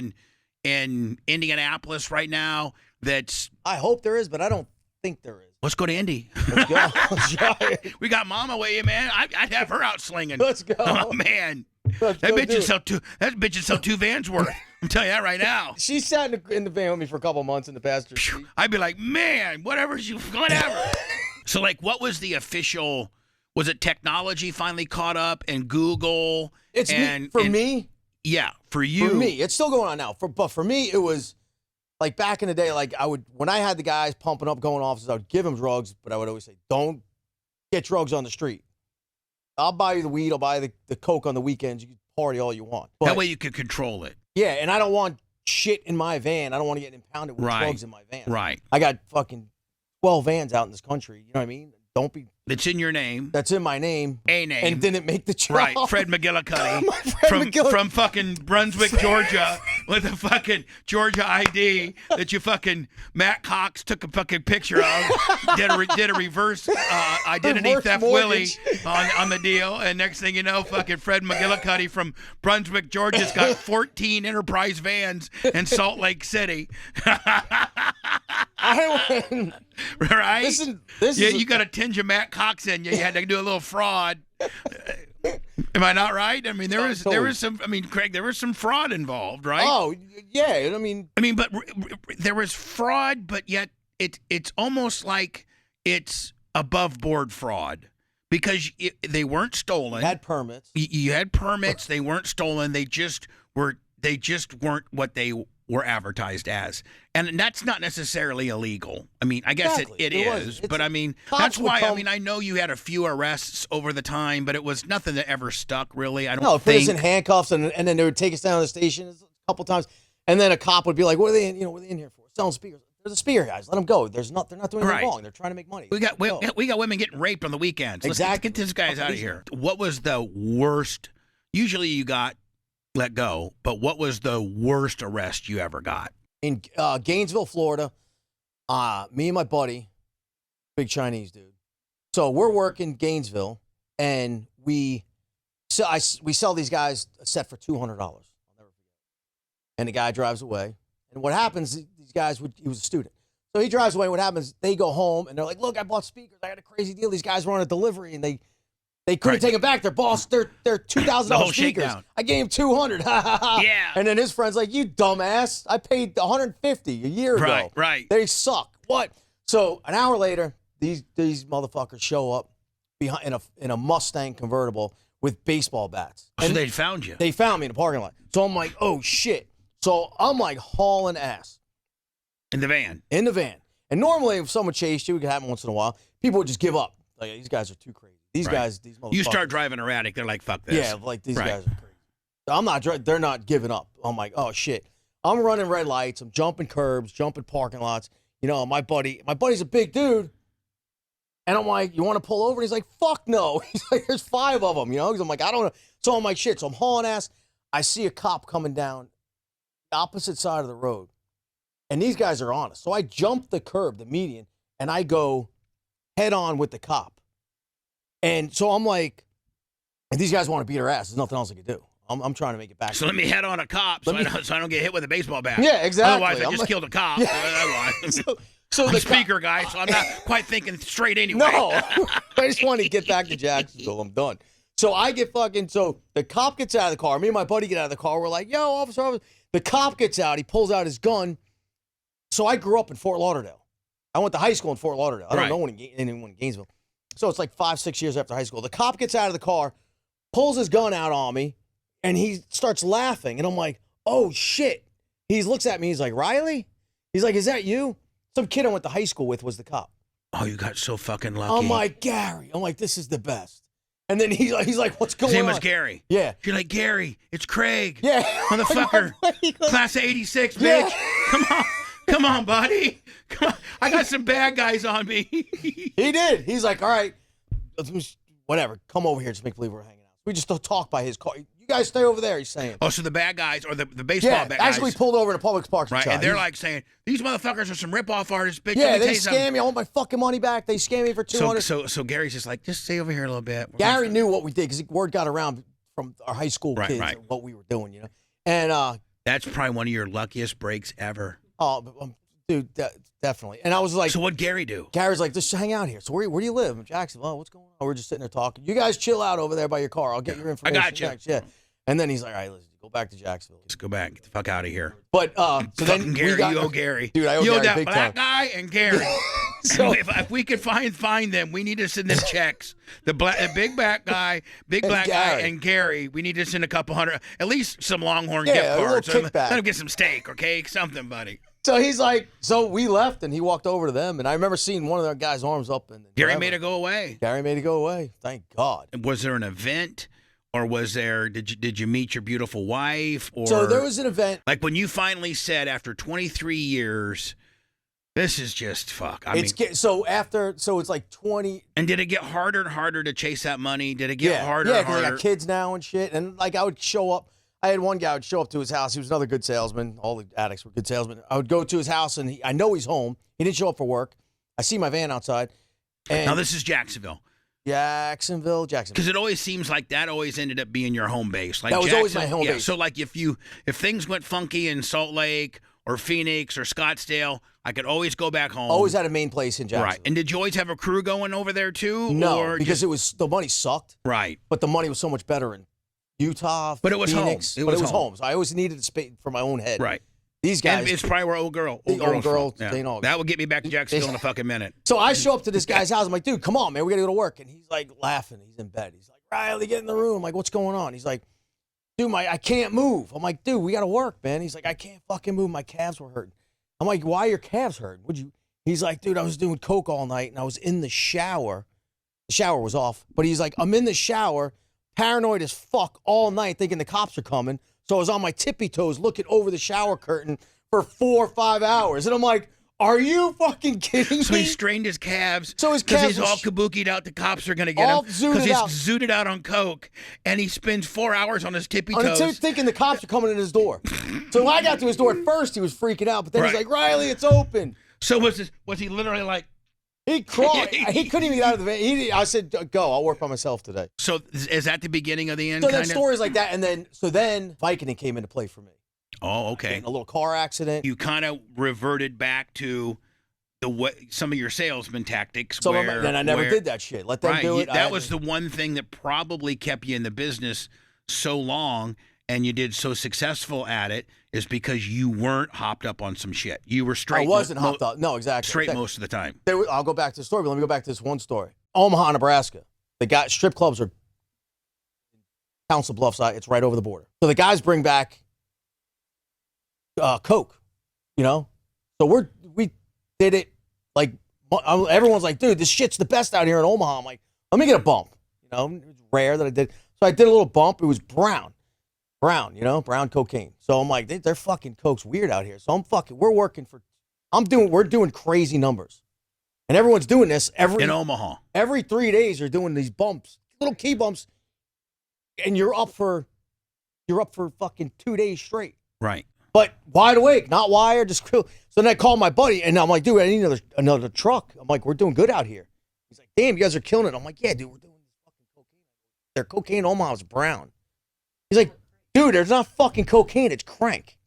in Indianapolis right now? I hope there is, but I don't think there is. Let's go to Indy. Let's go. We got Mama with you, man. I'd have her out slinging. Let's go. Oh man, that bitch would sell 2 vans worth. I'm telling you that right now. She sat in the van with me for a couple months in the passenger seat. I'd be like, man, whatever. So, like, what was the official? Was it technology finally caught up and Google? Me. Yeah, for you. For me, it's still going on now. But for me, it was like back in the day. Like when I had the guys pumping up, going offices, I would give them drugs, but I would always say, don't get drugs on the street. I'll buy you the weed. I'll buy the coke on the weekends. You can party all you want. But, that way you could control it. Yeah, and I don't want shit in my van. I don't want to get impounded with drugs in my van. Right. I got fucking 12 vans out in this country. You know what I mean? Don't be. It's in your name. That's in my name. A name. And didn't make the job. Right. Fred McGillicuddy. From fucking Brunswick, Georgia, with a fucking Georgia ID that you fucking Matt Cox took a fucking picture of. Did a reverse identity theft mortgage. Willie on the deal. And next thing you know, fucking Fred McGillicuddy from Brunswick, Georgia's got 14 Enterprise vans in Salt Lake City. I went. Right? This is you got a tinge of Matt Cox in you. You had to do a little fraud. Am I not right? I mean, there was some. I mean, Craig, there was some fraud involved, right? Oh yeah. I mean, but there was fraud, but yet it's almost like it's above board fraud because they weren't stolen. You had permits. You had permits. They weren't stolen. They just weren't what they were advertised as. And that's not necessarily illegal. I mean, I guess it is. But I mean, that's why, I mean, I know you had a few arrests over the time, but it was nothing that ever stuck, really. I don't think. Put us in handcuffs, and then they would take us down to the station a couple times. And then a cop would be like, what are they in here for? Selling speakers. They're the speaker guys. Let them go. They're not doing anything wrong. They're trying to make money. We got women getting raped on the weekends. Exactly. Let's get these guys out of here. What was the worst? Usually you got let go, but what was the worst arrest you ever got? In Gainesville, Florida, me and my buddy, big Chinese dude. So we're working Gainesville, and we sell these guys a set for $200. I'll never forget. And the guy drives away. And what happens? These guys he was a student, so he drives away. What happens? They go home and they're like, "Look, I bought speakers. I got a crazy deal. These guys were on a delivery, and they couldn't take them back. They're $2,000 speakers. Shakedown. I gave him $200. Yeah. And then his friend's like, "You dumbass! I paid $150 a year ago. Right. They suck. What?" So an hour later, these motherfuckers show up behind in a Mustang convertible with baseball bats. So they found you. They found me in the parking lot. So I'm like, "Oh shit!" So I'm like hauling ass In the van. in the van. And normally, if someone chased you, it could happen once in a while. People would just give up. Like, these guys are too crazy. These guys, these motherfuckers. You start driving erratic, they're like, fuck this. Yeah, like these guys are crazy. I'm not. They're not giving up. I'm like, oh shit. I'm running red lights. I'm jumping curbs, jumping parking lots. You know, my buddy's a big dude. And I'm like, you want to pull over? And he's like, fuck no. He's like, there's 5 of them, you know? Because I'm like, I don't know. So I'm like, shit. So I'm hauling ass. I see a cop coming down the opposite side of the road. And these guys are on us. So I jump the curb, the median, and I go head on with the cop. And so I'm like, and these guys want to beat our ass. There's nothing else I can do. I'm trying to make it back. So let me head on a cop so I don't get hit with a baseball bat. Yeah, exactly. Otherwise, I just killed a cop. Yeah. So I'm the a speaker guy, so I'm not quite thinking straight anyway. No, I just want to get back to Jacksonville. I'm done. So I get so the cop gets out of the car. Me and my buddy get out of the car. We're like, yo, officer. The cop gets out. He pulls out his gun. So I grew up in Fort Lauderdale. I went to high school in Fort Lauderdale. I don't know anyone in Gainesville. So it's like 5-6 years after high school. The cop gets out of the car, pulls his gun out on me, and he starts laughing. And I'm like, oh, shit. He looks at me. He's like, Riley? He's like, is that you? Some kid I went to high school with was the cop. Oh, you got so fucking lucky. I'm like, Gary. I'm like, this is the best. And then he's like, what's going on? His name was Gary. Yeah. You're like, Gary, it's Craig. Yeah. Motherfucker. Class of 86, bitch. Yeah. Come on. Come on, buddy. Come on. I got some bad guys on me. He did. He's like, all right, whatever. Come over here. Just make believe we're hanging out. We just don't talk by his car. You guys stay over there, he's saying. Oh, so the bad guys, or the baseball bad guys. Actually pulled over in a public parking right, spot. and they're like saying, these motherfuckers are some rip-off artists, bitch. Yeah, they scam me. I want my fucking money back. They scam me for $200. So Gary's just like, just stay over here a little bit. Gary knew what we did because word got around from our high school kids what we were doing, you know. And that's probably one of your luckiest breaks ever. Oh, dude, definitely. And I was like, so what'd Gary do? Gary's like, just hang out here. So where do you live? In Jacksonville. Oh, what's going on? We're just sitting there talking. You guys chill out over there by your car. I'll get your information. I got you. Next. Yeah. And then he's like, all right, listen, go back to Jacksonville. Just go back. Get the fuck out of here. But so then Gary, you owe Gary. Dude, I owe you Gary that big black time. guy and Gary. So if we could find them, we need to send them checks. The big black guy, and Gary. We need to send a couple hundred, at least some Longhorn gift cards. Kickback. Let him get some steak, okay? Something, buddy. So he's like, so we left and he walked over to them, and I remember seeing one of their guys' arms up. And Gary made it go away. Gary made it go away. Thank God. Was there an event? Or was there? Did you meet your beautiful wife? Or so there was an event. Like when you finally said after 23 years, this is just fuck. So it's like 20. And did it get harder and harder to chase that money? Did it get harder? Yeah, because I got kids now and shit. And like I would show up. I had one guy would show up to his house. He was another good salesman. All the addicts were good salesmen. I would go to his house and I know he's home. He didn't show up for work. I see my van outside. And now this is Jacksonville. Jacksonville. Because it always seems like that always ended up being your home base. Like that was always my home base. So like if things went funky in Salt Lake or Phoenix or Scottsdale, I could always go back home. Always had a main place in Jacksonville. Right. And did you always have a crew going over there too? No, because the money sucked. Right. But the money was so much better in Utah, but it was Phoenix. Home. It was home. So I always needed to pay for my own head. Right. These guys. And it's probably where old girl. Yeah. That would get me back to Jacksonville in a fucking minute. So I show up to this guy's house. I'm like, dude, come on, man. We got to go to work. And he's like laughing. He's in bed. He's like, Riley, get in the room. I'm like, what's going on? He's like, dude, I can't move. I'm like, dude, we got to work, man. He's like, I can't fucking move. My calves were hurting. I'm like, why are your calves hurting? He's like, dude, I was doing coke all night and I was in the shower. The shower was off. But he's like, I'm in the shower, paranoid as fuck all night, thinking the cops are coming. So I was on my tippy toes looking over the shower curtain for 4 or 5 hours. And I'm like, are you fucking kidding me? So he strained his calves. So his calves. Because he's all kabukied out. The cops are going to get him. Because he's zooted out on coke. And he spends 4 hours on his tippy toes. Thinking the cops are coming in his door. So when I got to his door at first, he was freaking out. But then he's like, Riley, it's open. So was he literally like. He crawled. He couldn't even get out of the van. I said, go. I'll work by myself today. So is that the beginning of the end? So then stories like that. And then Vicodin came into play for me. Oh, okay. A little car accident. You kind of reverted back to some of your salesman tactics. Then I never did that shit. Let them do it. That was the one thing that probably kept you in the business so long and you did so successful at it is because you weren't hopped up on some shit. You were straight. I wasn't hopped up. No, exactly. Straight most of the time. I'll go back to the story, but let me go back to this one story. Omaha, Nebraska. The strip clubs are Council Bluffs. It's right over the border. So the guys bring back coke, you know. So we did it like everyone's like, dude, this shit's the best out here in Omaha. I'm like, let me get a bump. You know, it's rare that I did. So I did a little bump. It was brown, you know, brown cocaine. So I'm like, they're fucking coke's weird out here. So we're doing crazy numbers, and everyone's doing this in Omaha. Every 3 days, you're doing these bumps, little key bumps, and you're up for fucking 2 days straight. Right. But wide awake, not wired, just cool. So then I called my buddy, and I'm like, dude, I need another truck. I'm like, we're doing good out here. He's like, damn, you guys are killing it. I'm like, yeah, dude, we're doing this fucking cocaine. Their cocaine in Omaha is brown. He's like, dude, there's not fucking cocaine, it's crank.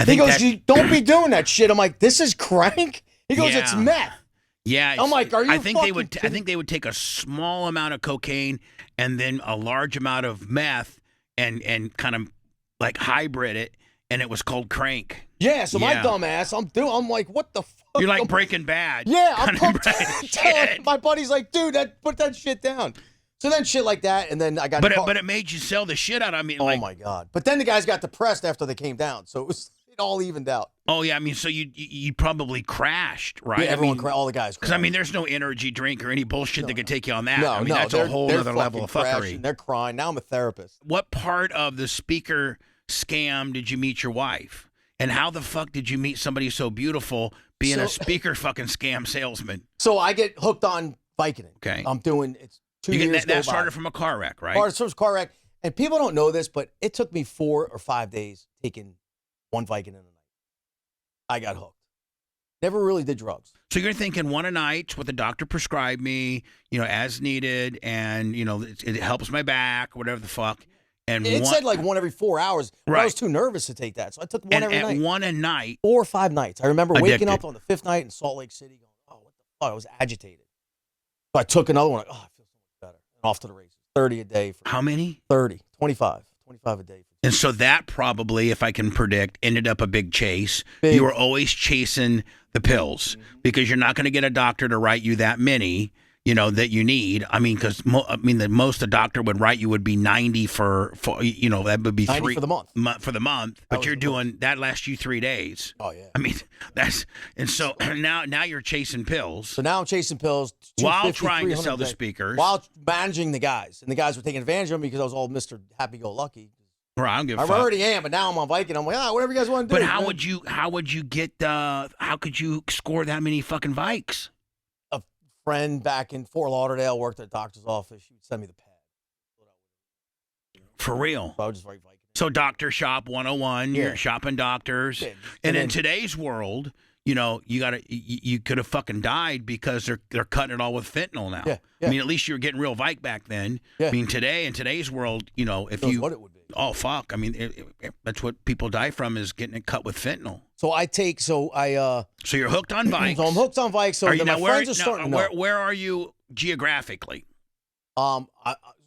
He goes, you don't be doing that shit. I'm like, this is crank? He goes, it's meth. Yeah, I'm like, are you? I think they would take a small amount of cocaine and then a large amount of meth and kind of like hybrid it, and it was called crank. Yeah, so my dumb ass, I'm like, what the fuck? You're like Breaking Bad. Yeah, I'm my buddy's like, dude, put that shit down. So then shit like that, and then I got. But it made you sell the shit out. I mean, oh my god! But then the guys got depressed after they came down, so it all evened out. Oh yeah, I mean, so you probably crashed, right? Yeah, everyone, all the guys. Because I mean, there's no energy drink or any bullshit that could take you on that. No, I mean, that's a whole other level of fuckery. They're crying. Now I'm a therapist. What part of the speaker scam did you meet your wife? And how the fuck did you meet somebody so beautiful being a speaker fucking scam salesman? So I get hooked on Vicodin. Okay. I'm doing it's 2 years. That started from a car wreck, right? Car wreck. And people don't know this, but it took me 4 or 5 days taking one Vicodin a night. I got hooked. Never really did drugs. So you're thinking one a night's what the doctor prescribed me, you know, as needed, and you know it helps my back, whatever the fuck. And it said like one every 4 hours. Right. I was too nervous to take that, so I took one every night. One a night. 4 or 5 nights. I remember waking up on the 5th night in Salt Lake City, going, "Oh, what the fuck?" I was agitated. So I took another one. Like, oh, I feel so much better. And off to the races. 30 a day. How many? 30. 25 a day. And so that probably, if I can predict, ended up a big chase. You were always chasing the pills because you're not going to get a doctor to write you that many, you know, that you need. I mean, because the most a doctor would write you would be 90 for you know, that would be 90 for the month. For the month. But you're doing that lasts you 3 days. Oh yeah. I mean, and so now you're chasing pills. So now I'm chasing pills while trying to sell the speakers, while managing the guys, and the guys were taking advantage of me because I was all Mr. Happy-Go-Lucky. Right, I don't give a fuck. I already am, but now I'm on Viking. I'm like, whatever you guys want to do. But how would you score that many fucking Vikes? A friend back in Fort Lauderdale worked at a doctor's office. She would send me the pad. For real? So I would just write Viking. So Doctor Shop 101, you're shopping doctors. Yeah. And in today's world, you know, you could have fucking died because they're cutting it all with fentanyl now. Yeah. I mean, at least you were getting real Vike back then. Yeah. I mean, in today's world, you know, if you... what it would be. Oh, fuck. I mean, that's what people die from is getting it cut with fentanyl. So So you're hooked on Vikes. So I'm hooked on Vikes. So my friends are starting to know. Where are you geographically? So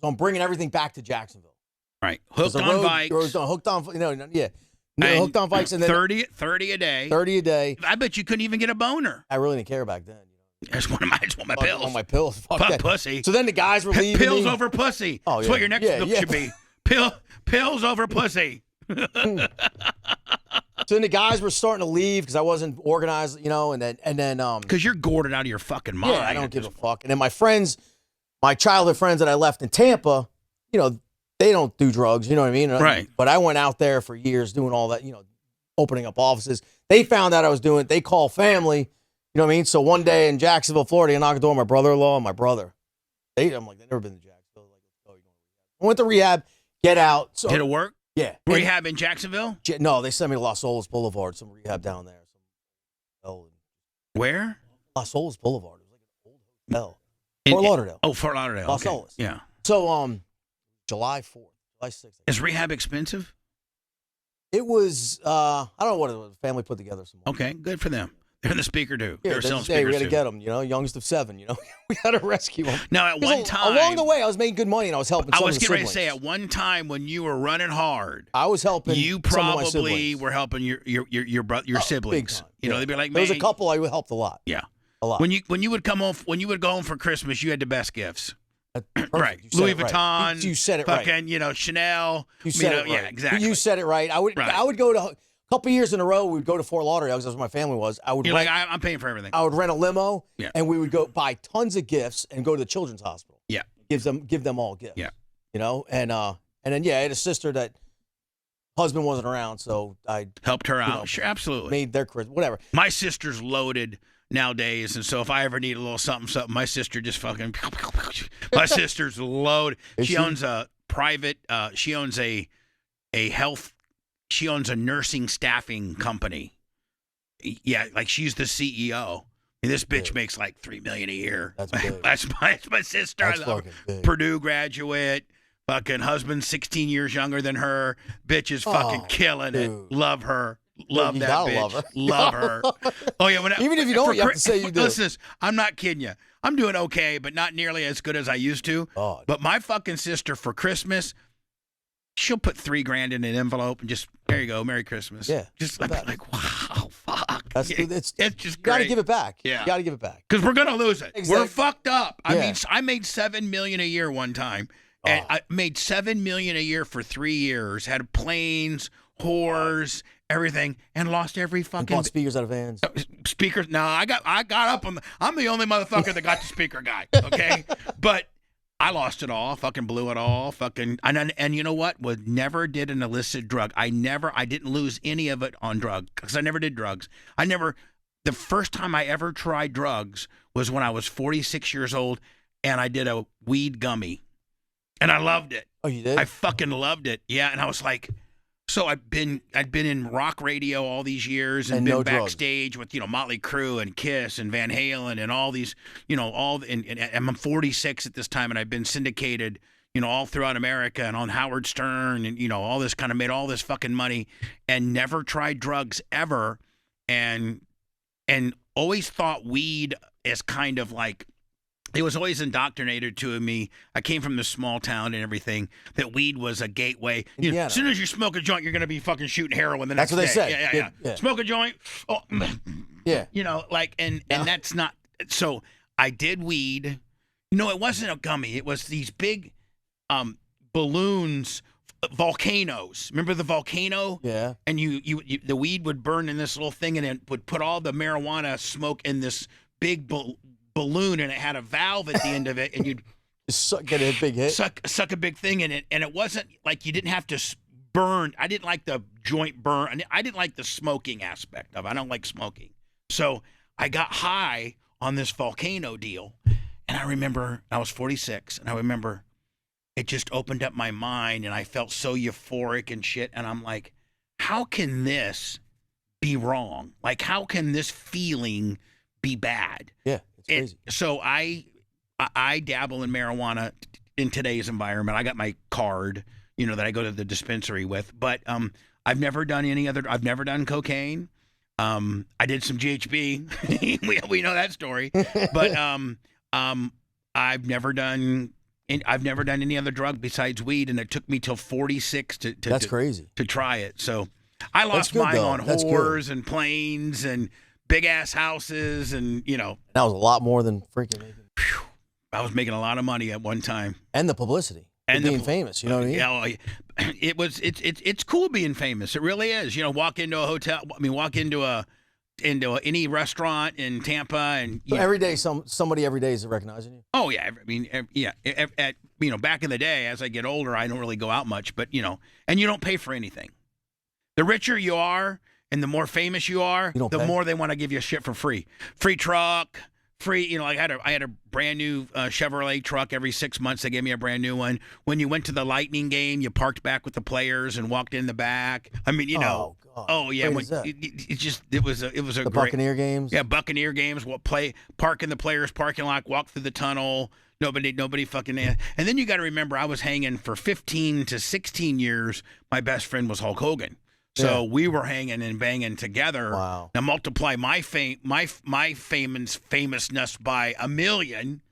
I'm bringing everything back to Jacksonville. Right. Hooked on Vikes. Hooked on, yeah. No, hooked on Vikes. And then 30 a day. 30 a day. I bet you couldn't even get a boner. I really didn't care back then. I just want my pills. On my pills. Fuck that. Pussy. So then the guys were leaving Pills over pussy. Oh, yeah. That's what your next book should be. Pills over pussy. So then the guys were starting to leave because I wasn't organized, you know, and then because you're gored out of your fucking mind. Yeah, I don't give a fuck. And then my friends, my childhood friends that I left in Tampa, you know, they don't do drugs, you know what I mean? Right. But I went out there for years doing all that, you know, opening up offices. They found out I was doing it. They call family, you know what I mean? So one day in Jacksonville, Florida, I knocked on the door, my brother-in-law and my brother. I'm like, they've never been to Jacksonville. Like, oh, you're going to rehab. I went to rehab, get out. So, did it work? Yeah. Rehab in Jacksonville? No, they sent me to Las Olas Boulevard, some rehab down there. Where? Las Olas Boulevard. It was like an old hotel. Fort Lauderdale. Oh, Fort Lauderdale. Las okay. Olas. Yeah. So, July 4th, July 6th. Is rehab expensive? It was, I don't know what it was. Family put together some money. Okay, good for them. They're in the speaker too. Yeah, they're selling speakers we got to too. get them, you know, youngest of 7, you know. We got to rescue them. Now, at one time. Along the way, I was making good money and I was helping some of the siblings. I was getting ready to say, at one time when you were running hard. I was helping You probably were helping your siblings. You know, they'd be like, man. There was a couple I helped a lot. Yeah. A lot. When you would go home for Christmas, you had the best gifts. Right. Louis Vuitton. You said it fucking, right. You know, Chanel. You said it right. Yeah, exactly. You said it right. I would go to couple years in a row, we'd go to Fort Lauderdale because that's where my family was. You're like, I'm paying for everything. I would rent a limo, Yeah. and we would go buy tons of gifts and go to the children's hospital. Yeah. Give them all gifts. Yeah. You know, and then I had a sister that husband wasn't around, so I helped her out. Sure, absolutely. Made their Christmas, whatever. My sister's loaded nowadays, and so if I ever need a little something, my sister just fucking. My sister's loaded. She owns a private. She owns a health. She owns a nursing staffing company. Yeah, like she's the CEO. And this bitch makes like $3 million a year. That's big. That's my sister. That's I love her. big. Purdue graduate. Fucking husband, 16 years younger than her. Bitch is fucking killing it. Love her. Love that bitch. Love her. Love her. Oh yeah. Even if you don't, you have to say you do. Listen, I'm not kidding you. I'm doing okay, but not nearly as good as I used to. Oh, but my fucking sister for Christmas, she'll put $3,000 in an envelope and just, there you go, Merry Christmas. Yeah. Just like, wow, fuck. It's just great. You got to give it back. Yeah. You got to give it back. Because we're gonna lose it. Exactly. We're fucked up. I Yeah. mean, I made $7 million a year one time. And I made $7 million a year for 3 years. Had planes, whores, everything, and lost every fucking. Bought speakers out of vans. Speakers. No, I got up on. I'm the only motherfucker that got the speaker guy. Okay, but I lost it all. Fucking blew it all. Fucking and you know what? Never did an illicit drug. I didn't lose any of it on drugs because I never did drugs. The first time I ever tried drugs was when I was 46 years old, and I did a weed gummy. And I loved it. Oh, you did? I fucking loved it. Yeah, and I was like, so I'd been in rock radio all these years and been backstage with Motley Crue and Kiss and Van Halen and all these and I'm 46 at this time, and I've been syndicated all throughout America and on Howard Stern and all this, kind of made all this fucking money and never tried drugs ever, and always thought weed as kind of like. It was always indoctrinated to me. I came from this small town and everything, that weed was a gateway. As soon as you smoke a joint, you're going to be fucking shooting heroin the next day. That's what they say. Yeah. Smoke a joint. Oh, yeah. And that's not. So I did weed. No, it wasn't a gummy. It was these big balloons, volcanoes. Remember the volcano? Yeah. And you the weed would burn in this little thing, and it would put all the marijuana smoke in this big balloon, and it had a valve at the end of it, and you'd get a big hit, suck a big thing in it, and it wasn't like you didn't have to burn. I didn't like the joint burn. I didn't like the smoking aspect of it. I don't like smoking, so I got high on this volcano deal, and I remember I was 46, and I remember it just opened up my mind, and I felt so euphoric and shit, and I'm like, how can this be wrong? Like, how can this feeling be bad? Yeah. Crazy. So I dabble in marijuana in today's environment. I got my card, that I go to the dispensary with, but I've never done any other. I've never done cocaine. I did some GHB. we know that story, but I've never done any other drug besides weed, and it took me till 46 That's crazy to try it. So I lost good, mine though. on whores and planes and big ass houses, and that was a lot more than freaking making. I was making a lot of money at one time, and the publicity and being famous. You know what I mean? Yeah, it's cool being famous. It really is. Walk into a hotel. Walk into any restaurant in Tampa, and so every day somebody every day is recognizing you. Oh yeah, back in the day, as I get older, I don't really go out much, but and you don't pay for anything. The richer you are, and the more famous you are, the more they want to give you shit for free. Free truck, free. I had a brand new Chevrolet truck. Every 6 months, they gave me a brand new one. When you went to the Lightning game, you parked back with the players and walked in the back. I mean, Oh, God. Oh yeah. It was a the great Buccaneer games. Yeah, Buccaneer games. Park in the players' parking lot, walk through the tunnel. Nobody fucking. And then you got to remember, I was hanging for 15 to 16 years. My best friend was Hulk Hogan. So we were hanging and banging together. Wow. Now multiply my famousness by a million.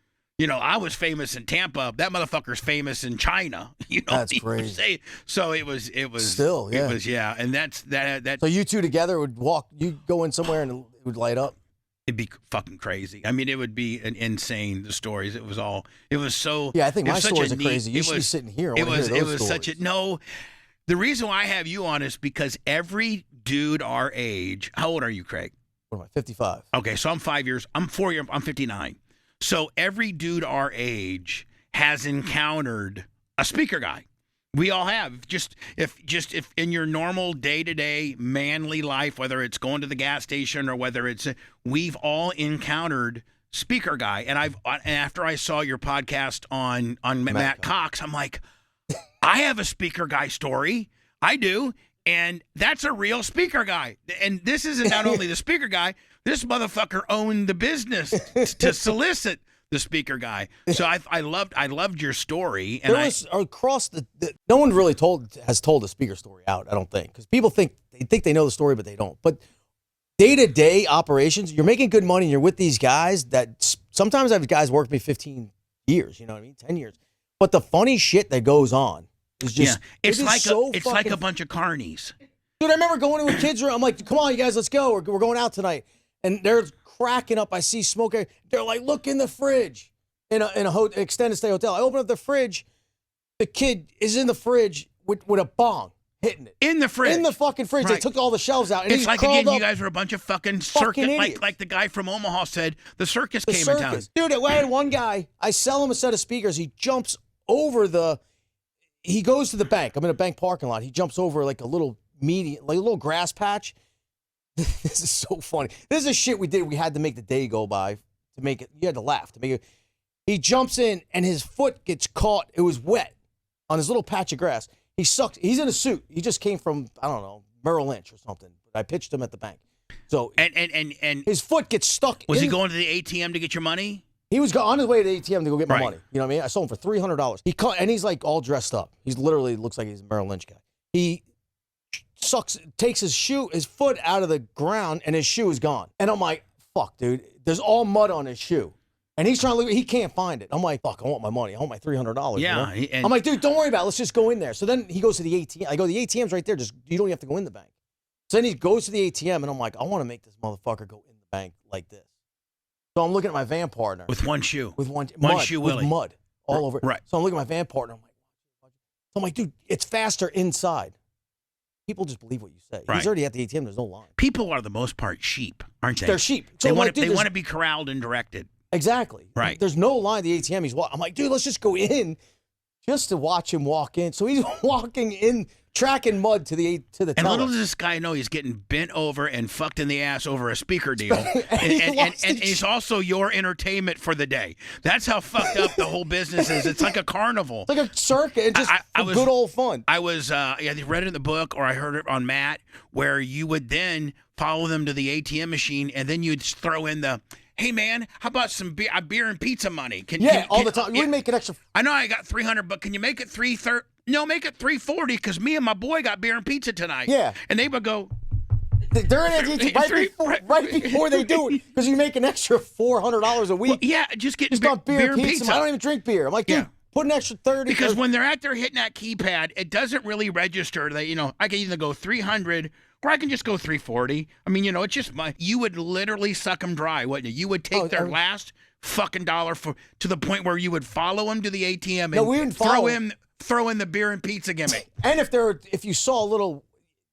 I was famous in Tampa. That motherfucker's famous in China. That's crazy. So it was still, yeah. It was, yeah. And that's that. So you two together would walk. You go in somewhere and it would light up. It'd be fucking crazy. I mean, it would be insane. The stories. It was so. Yeah, I think my stories are crazy. You should be sitting here. It was such a no. The reason why I have you on is because every dude our age, how old are you, Craig? What am I, 55? Okay, so I'm 4 years, I'm 59. So every dude our age has encountered a speaker guy. We all have. Just if in your normal day-to-day manly life, whether it's going to the gas station or whether it's, we've all encountered speaker guy. And after I saw your podcast on Matt Cox, I'm like, I have a speaker guy story. I do. And that's a real speaker guy. And this isn't not only the speaker guy, this motherfucker owned the business to solicit the speaker guy. So I loved your story. And there was across the no one really has told a speaker story out, I don't think. Because people think they know the story, but they don't. But day-to-day operations, you're making good money and you're with these guys that sometimes I have guys work with me 15 years, you know what I mean? 10 years. But the funny shit that goes on is just it's like a bunch of carnies. Dude, I remember going to a kid's room. I'm like, come on, you guys, let's go. We're going out tonight. And they're cracking up. I see smoke. They're like, look in the fridge in a extended stay hotel. I open up the fridge. The kid is in the fridge with a bong hitting it. In the fridge. In the fucking fridge. Right. They took all the shelves out. And it's like, again, you guys were a bunch of fucking circus. Like the guy from Omaha said, the circus came in town. Dude, I had one guy, I sell him a set of speakers. He jumps over he goes to the bank. I'm in a bank parking lot. He jumps over like a little grass patch. This is so funny. This is shit we did. We had to make the day go by to make it. You had to laugh to make it. He jumps in and his foot gets caught. It was wet on his little patch of grass. He sucks. He's in a suit. He just came from, I don't know, Merrill Lynch or something. I pitched him at the bank. So and his foot gets stuck. Was he going to the ATM to get your money? He was on his way to the ATM to go get my money. You know what I mean? I sold him for $300. And he's like all dressed up. He's literally looks like he's a Merrill Lynch guy. He takes his foot out of the ground, and his shoe is gone. And I'm like, fuck, dude. There's all mud on his shoe. And he's trying to leave. He can't find it. I'm like, fuck, I want my money. I want my $300. Yeah. You know? I'm like, dude, don't worry about it. Let's just go in there. So then he goes to the ATM. I go, the ATM's right there. Just you don't even have to go in the bank. So then he goes to the ATM, and I'm like, I want to make this motherfucker go in the bank like this. So I'm looking at my van partner. With one shoe. With one shoe, Willie. With mud all over it. Right. So I'm looking at my van partner. I'm like, dude, it's faster inside. People just believe what you say. Right. He's already at the ATM. There's no line. People are the most part sheep, aren't they? They're sheep. So they want to be corralled and directed. Exactly. Right. There's no line at the ATM. I'm like, dude, let's just go in just to watch him walk in. So he's walking in, tracking mud to the And teller. little does this guy know he's getting bent over and fucked in the ass over a speaker deal. and he's also your entertainment for the day. That's how fucked up the whole business is. It's like a carnival. It's like a circus. It's just good old fun. I was, I read it in the book or I heard it on Matt, where you would then follow them to the ATM machine and then you'd throw in the, hey man, how about some beer and pizza money? All the time. We'd make an extra. I know I got $300, but can you make it $330? No, make it $340 because me and my boy got beer and pizza tonight. Yeah. And they would go. They're in it right before they do it because you make an extra $400 a week. Well, yeah, just get beer and pizza. I don't even drink beer. I'm like, dude, put an extra 30. Because when they're out there hitting that keypad, it doesn't really register that, I can either go 300 or I can just go 340. I mean, it's just you would literally suck them dry, wouldn't you? You would take their last fucking dollar to the point where you would follow them to the ATM and throw in the beer and pizza gimmick. And if you saw a little,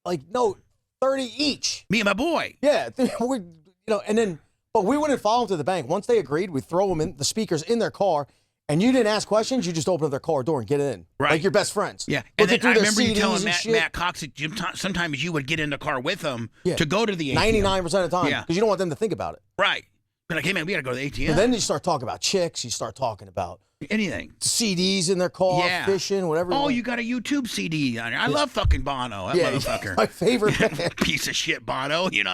30 each. Me and my boy. Yeah, but we wouldn't follow them to the bank. Once they agreed, we'd throw them in the speakers in their car. And you didn't ask questions. You just open up their car door and get in. Right. Like your best friends. Yeah. And then I remember you telling Matt Cox that sometimes you would get in the car with them to go to the ATM. 99% of the time. Yeah. Because you don't want them to think about it. Right. But like, hey, man, we got to go to the ATM. And then you start talking about chicks. You start talking about anything. CDs in their car, fishing, whatever. Oh, you got a YouTube CD on it. I love fucking Bono. That motherfucker. My favorite band. Piece of shit, Bono. You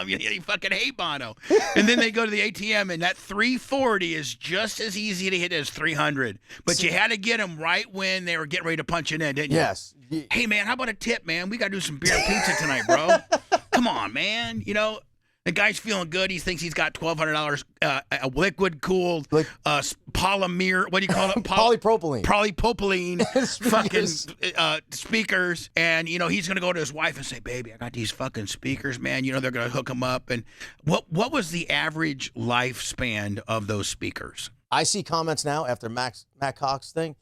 fucking hate Bono. And then they go to the ATM, and that 340 is just as easy to hit as 300. But you had to get them right when they were getting ready to punch it in, didn't you? Yes. Hey, man, how about a tip, man? We got to do some beer and pizza tonight, bro. Come on, man. The guy's feeling good. He thinks he's got $1,200 a liquid cooled polymer. What do you call it? Polypropylene. Polypropylene fucking speakers. And he's gonna go to his wife and say, "Baby, I got these fucking speakers, man. They're gonna hook them up." And what was the average lifespan of those speakers? I see comments now after Matt Cox thing.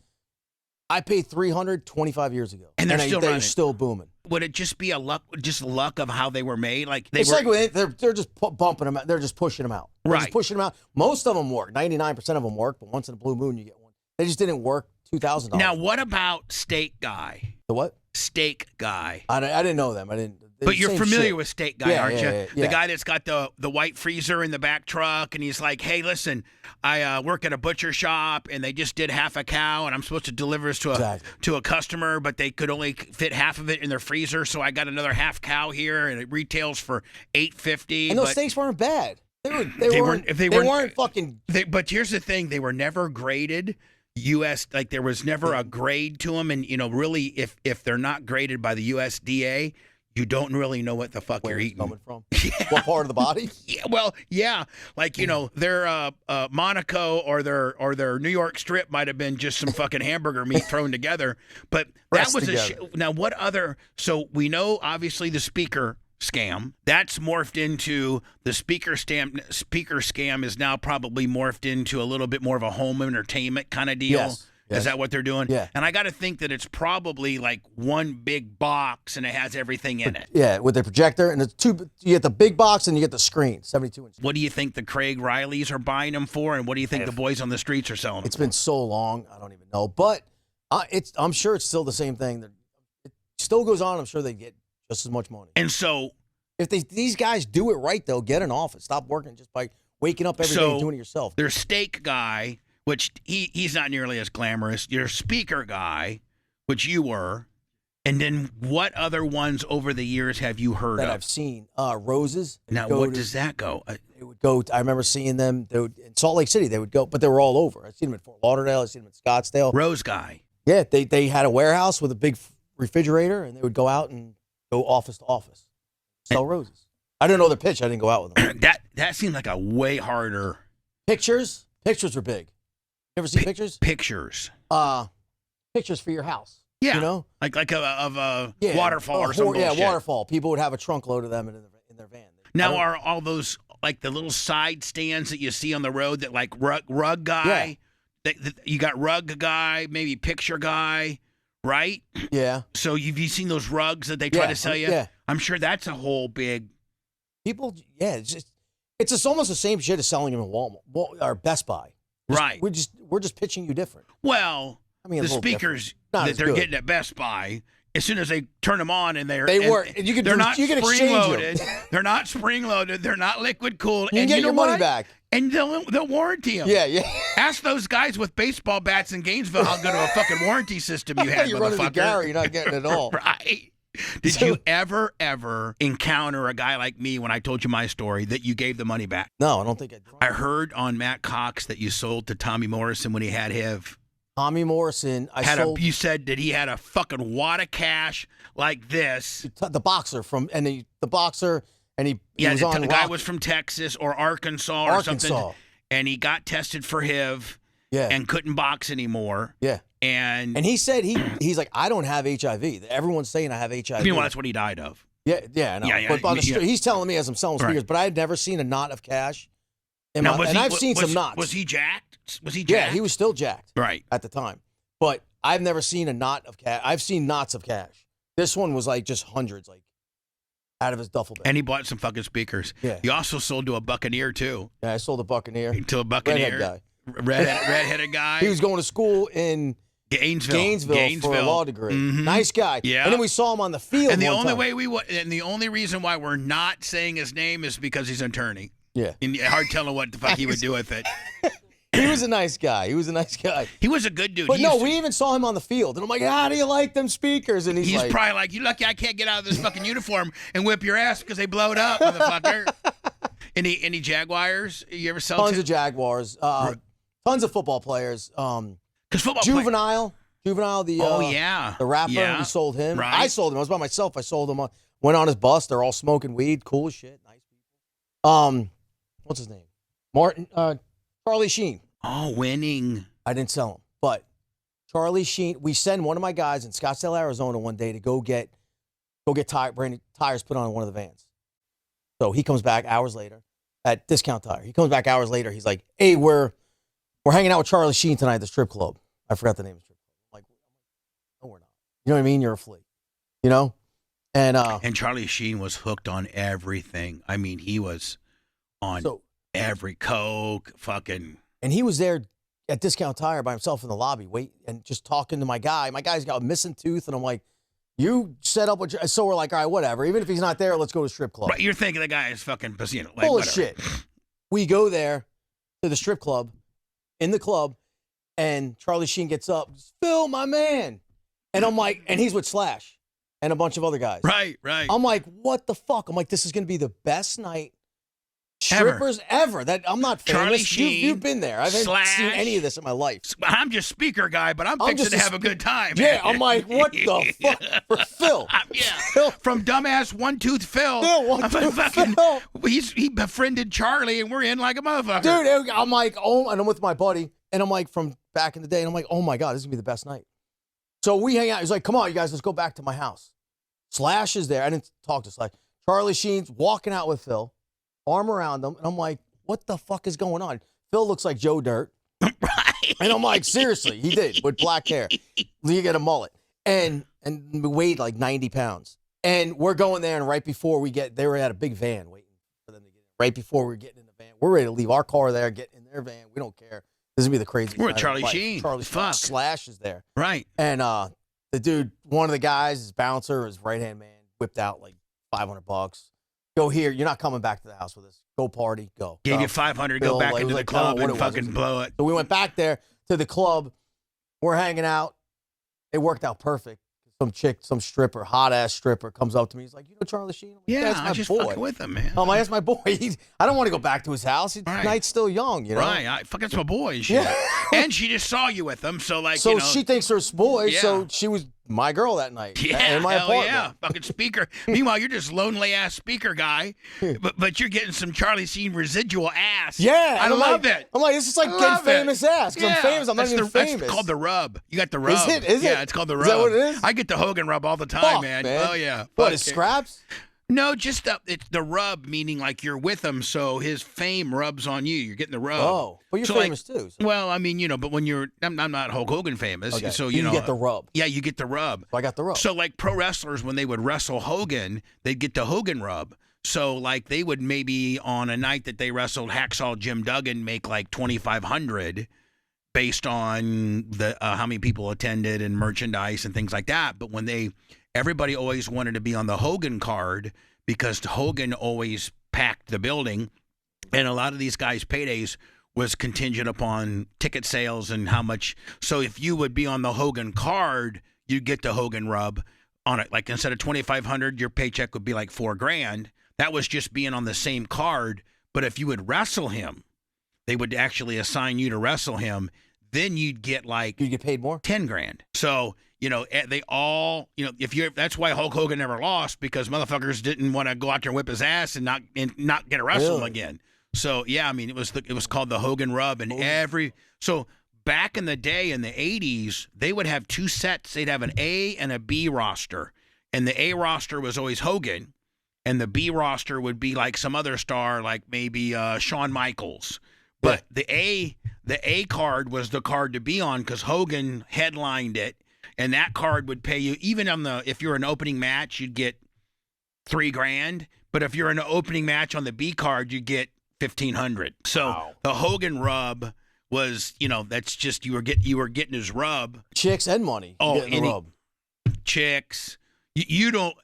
I paid $300 25 years ago, And they're still they're running. still booming. Would it just be luck of how they were made? Like they It's were, like when they're just bumping them out. They're just pushing them out. They're Right. just pushing them out. Most of them work. 99% of them work, but once in a blue moon you get one. They just didn't work $2,000. Now, what about Steak Guy? The what? Steak Guy. I didn't know them. I didn't. But you're same familiar shit. with Steak Guy, Yeah, aren't you? yeah. The guy that's got the white freezer in the back truck, and he's like, "Hey, listen, I work at a butcher shop, and they just did half a cow, and I'm supposed to deliver this to a customer, but they could only fit half of it in their freezer, so I got another half cow here, and it retails for $8.50." And those steaks weren't bad. They weren't fucking. But here's the thing: they were never graded. U.S. like there was never a grade to them, and really, if they're not graded by the USDA. You don't really know what the fuck Where you're it's eating. coming from? Yeah. What part of the body? Yeah. Like their Monaco or their New York strip might have been just some fucking hamburger meat thrown together. But that was now what other? So we know obviously the speaker scam that's morphed into the speaker scam is now probably morphed into a little bit more of a home entertainment kind of deal. Yes. Is that what they're doing? Yeah. And I got to think that it's probably like one big box and it has everything in it. Yeah, with the projector and you get the big box and you get the screen, 72 inches. What do you think the Craig Rileys are buying them for, and what do you think the boys on the streets are selling them? It's been so long, I don't even know. But I'm sure it's still the same thing. It still goes on. I'm sure they get just as much money. And so, if these guys do it right, though, get an office. Stop working just by waking up every day and doing it yourself. Their Steak Guy, which he's not nearly as glamorous. Your Speaker Guy, which you were. And then what other ones over the years have you heard that of? I've seen? Roses. Now, what does that go? They would go. I remember seeing them. They would, in Salt Lake City. They would go, but they were all over. I've seen them in Fort Lauderdale. I've seen them in Scottsdale. Rose Guy. Yeah, they had a warehouse with a big refrigerator, and they would go out and go office to office, sell roses. I didn't know their pitch. I didn't go out with them. That seemed like a way harder. Pictures were big. You ever see pictures? Pictures. Pictures for your house. Yeah. You know? Like of a waterfall or something. Yeah, waterfall. People would have a trunk load of them in their van. Now, are all those like the little side stands that you see on the road that like rug guy? Yeah. You got rug guy, maybe picture guy, right? Yeah. So have you seen those rugs that they try to sell you? Yeah. I'm sure that's a whole big. People, yeah, it's just almost the same shit as selling them in Walmart or Best Buy. Right. We're just pitching you different. Well, I mean, the speakers that they're getting at Best Buy, as soon as they turn them on and they're not spring loaded. They're not spring loaded. They're not liquid cooled. You can get your money back. And they'll warranty them. Yeah. Ask those guys with baseball bats in Gainesville how good of a fucking warranty system you had, you're running to Gary, you're not getting it all. Right. Did you ever encounter a guy like me when I told you my story that you gave the money back? No, I don't think I did. I heard on Matt Cox that you sold to Tommy Morrison when he had HIV. Tommy Morrison, you said that he had a fucking wad of cash like this. The boxer and he was on the guy was from Texas or Arkansas or something. And he got tested for HIV and couldn't box anymore. Yeah. And he said he's like, I don't have HIV. Everyone's saying I have HIV. Meanwhile, that's what he died of. Yeah, I know. Yeah, but on the street, he's telling me as I'm selling speakers, but I had never seen a knot of cash. I've seen some knots. Was he jacked? Yeah, he was still jacked. Right. At the time. But I've never seen a knot of cash. I've seen knots of cash. This one was like just hundreds, like out of his duffel bag. And he bought some fucking speakers. Yeah. He also sold to a Buccaneer too. Yeah, I sold a Buccaneer. To a Buccaneer. Redhead guy. Redheaded guy. He was going to school in Gainesville for a law degree. Mm-hmm. Nice guy. Yeah. And then we saw him on the field. And the only reason why we're not saying his name is because he's an attorney. Yeah. And hard telling what the fuck he would do with it. He was a nice guy. He was a good dude. But we even saw him on the field. And I'm like, how do you like them speakers? And he's probably like, you lucky I can't get out of this fucking uniform and whip your ass because they blow it up, motherfucker. Any Jaguars you ever sell Tons of Jaguars. Tons of football players. Because football Juvenile, the rapper. Yeah. We sold him. Right. I sold him. I was by myself. I sold him. Went on his bus. They're all smoking weed. Cool as shit. Nice people. What's his name? Charlie Sheen. Oh, winning. I didn't sell him, but Charlie Sheen. We send one of my guys in Scottsdale, Arizona, one day to go get tires put on one of the vans. So he comes back hours later at Discount Tire. He comes back hours later. He's like, "Hey, we're hanging out with Charlie Sheen tonight at the strip club." I forgot the name of the strip club. I'm like, You know what I mean? You're a flea. You know? And Charlie Sheen was hooked on everything. I mean, he was on every Coke, fucking. And he was there at Discount Tire by himself in the lobby, and just talking to my guy. My guy's got a missing tooth, and I'm like, you set up what so we're like, all right, whatever. Even if he's not there, let's go to the strip club. Right, you're thinking the guy is fucking, like, full whatever. of shit. We go there to the strip club, in the club, and Charlie Sheen gets up, Phil, my man. And I'm like, and he's with Slash and a bunch of other guys. Right. I'm like, what the fuck? I'm like, this is going to be the best night. Strippers ever. That I'm not famous. Charlie Sheen, you've been there. I haven't seen any of this in my life. I'm just speaker guy, but I'm fixing to have a good time. Yeah, I'm like, what the fuck for Phil? Phil. From dumbass one tooth Phil. Phil. He befriended Charlie, and we're in like a motherfucker. Dude, I'm like, oh, and I'm with my buddy, and I'm like, from back in the day, and I'm like, oh my god, this is gonna be the best night. So we hang out. He's like, come on, you guys, let's go back to my house. Slash is there. I didn't talk to Slash. Charlie Sheen's walking out with Phil. Arm around him, and I'm like, what the fuck is going on? Phil looks like Joe Dirt. Right. And I'm like, seriously, he did, with black hair. You get a mullet. And we weighed like 90 pounds. And we're going there, and right before they were at a big van waiting for them to get in. Right before we were getting in the van, we're ready to leave our car there, get in their van. We don't care. This is going to be the craziest. We're at Charlie Sheen. Slash is there. Right. And the dude, one of the guys, his bouncer, his right-hand man, whipped out like $500. Go here. You're not coming back to the house with us. Go party. Go. Gave you $500. Go back into the club and fucking blow it. So we went back there to the club. We're hanging out. It worked out perfect. Some chick, some stripper, hot ass stripper, comes up to me. He's like, "You know Charlie Sheen?" Like, yeah, that's my just boy. Fucking with him, man. I'm like, "That's my boy." I don't want to go back to his house. The night's still young, you know. Right. Fuck, that's my boy. And shit. Yeah. And she just saw you with him, so like, so she thinks her boy. Yeah. So she was my girl that night. Yeah, in my apartment. Yeah, fucking speaker. Meanwhile, you're just lonely ass speaker guy, but you're getting some Charlie Sheen residual ass. Yeah, I love it. I'm like, this is like getting famous ass. Because I'm famous. I'm not even famous. It's called the rub. You got the rub. Is it? Yeah, it's called the rub. Is that what it is? I get the Hogan rub all the time, man. Oh yeah. What is scraps? No, just it's the rub, meaning like you're with him, so his fame rubs on you. You're getting the rub. Oh, but you're famous too. So. Well, I mean, but when I'm not Hulk Hogan famous, okay. So you get the rub. Yeah, you get the rub. So I got the rub. So like pro wrestlers, when they would wrestle Hogan, they'd get the Hogan rub. So like they would maybe on a night that they wrestled Hacksaw Jim Duggan make like $2,500 based on the how many people attended and merchandise and things like that. But when everybody always wanted to be on the Hogan card because Hogan always packed the building, and a lot of these guys' paydays was contingent upon ticket sales and how much. So if you would be on the Hogan card, you'd get the Hogan rub on it. Like instead of $2,500, your paycheck would be like $4,000. That was just being on the same card. But if you would wrestle him, they would actually assign you to wrestle him. Then you'd get like you get paid more, $10,000. So they all that's why Hulk Hogan never lost, because motherfuckers didn't want to go out there and whip his ass and not get to wrestle him again. So yeah, I mean it was called the Hogan rub, and so back in the day in the 80s they would have two sets. They'd have an A and a B roster, and the A roster was always Hogan, and the B roster would be like some other star, like maybe Shawn Michaels. But the A card was the card to be on because Hogan headlined it, and that card would pay you even if you're an opening match, you'd get $3,000. But if you're in an opening match on the B card, you get $1,500. So the Hogan rub was, that's just you were getting his rub. Chicks and money. Oh, the rub. Chicks. You don't.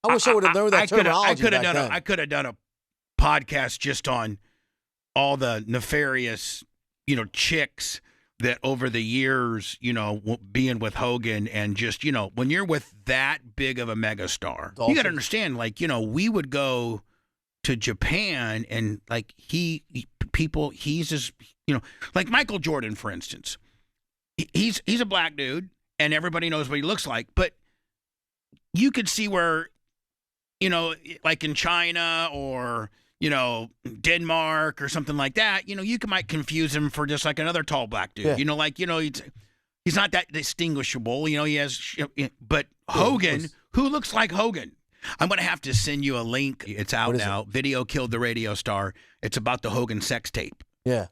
I wish I would have known that terminology. I could have done a podcast just on all the nefarious, chicks that over the years, being with Hogan and just, when you're with that big of a megastar, you got to understand, like, we would go to Japan and like he's just, like Michael Jordan, for instance, he's a black dude and everybody knows what he looks like, but you could see where, like in China or, Denmark or something like that, you might confuse him for just like another tall black dude. Yeah. He's not that distinguishable. He has, but Hogan, who looks like Hogan? I'm going to have to send you a link. It's out now. Video Killed the Radio Star. It's about the Hogan sex tape. Yeah.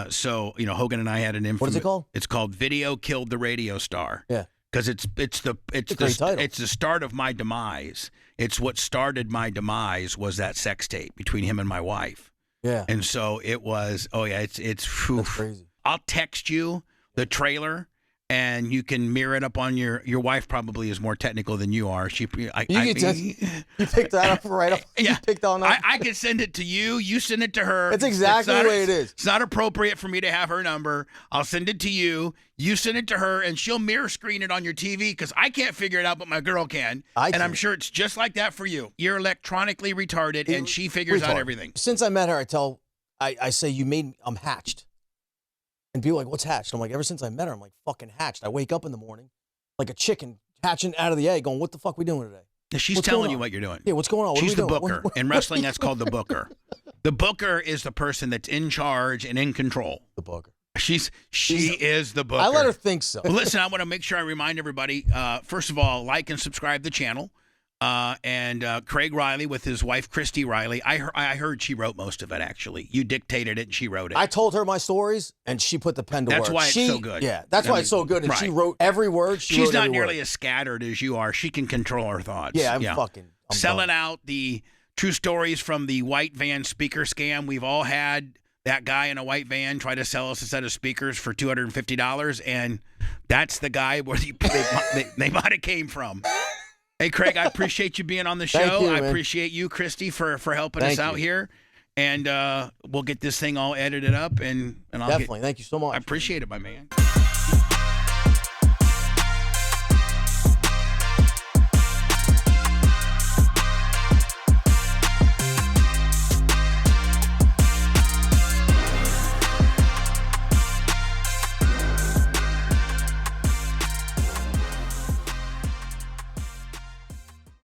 So, Hogan and I had an infamous. What is it called? It's called Video Killed the Radio Star. Yeah. because it's great title. it's the start of my demise. It's what started my demise was that sex tape between him and my wife. Yeah. And so it was. Oh yeah, it's That's crazy. I'll text you the trailer. And you can mirror it up on your wife. Probably is more technical than you are. You picked that up right up. Yeah, you picked on that. I can send it to you. You send it to her. It's exactly the way it is. It's not appropriate for me to have her number. I'll send it to you. You send it to her, and she'll mirror screen it on your TV because I can't figure it out, but my girl can. And I'm sure it's just like that for you. You're electronically retarded, and she figures out everything. Since I met her, I say I'm hatched. And people are like, what's hatched? I'm like, ever since I met her, I'm like, fucking hatched. I wake up in the morning like a chicken hatching out of the egg going, what the fuck we doing today? She's telling you what you're doing. Yeah, what's going on? She's the booker. In wrestling, that's called the booker. The booker is the person that's in charge and in control. The booker. She is the booker. I let her think so. Well, listen, I want to make sure I remind everybody, first of all, like and subscribe to the channel. And Craig Riley with his wife, Christy Riley. I heard she wrote most of it, actually. You dictated it and she wrote it. I told her my stories and she put the pen to work. That's why it's so good. Yeah, that's why it's so good. And she wrote every word. She's not nearly as scattered as you are. She can control her thoughts. Yeah, I'm Selling Out, the true stories from the white van speaker scam. We've all had that guy in a white van try to sell us a set of speakers for $250. And that's the guy where they might have came from. Hey, Craig, I appreciate you being on the show. Thank you, I man. appreciate you, Christy, for helping us out here. And we'll get this thing all edited up. And I'll definitely. Thank you so much. I appreciate it, my man.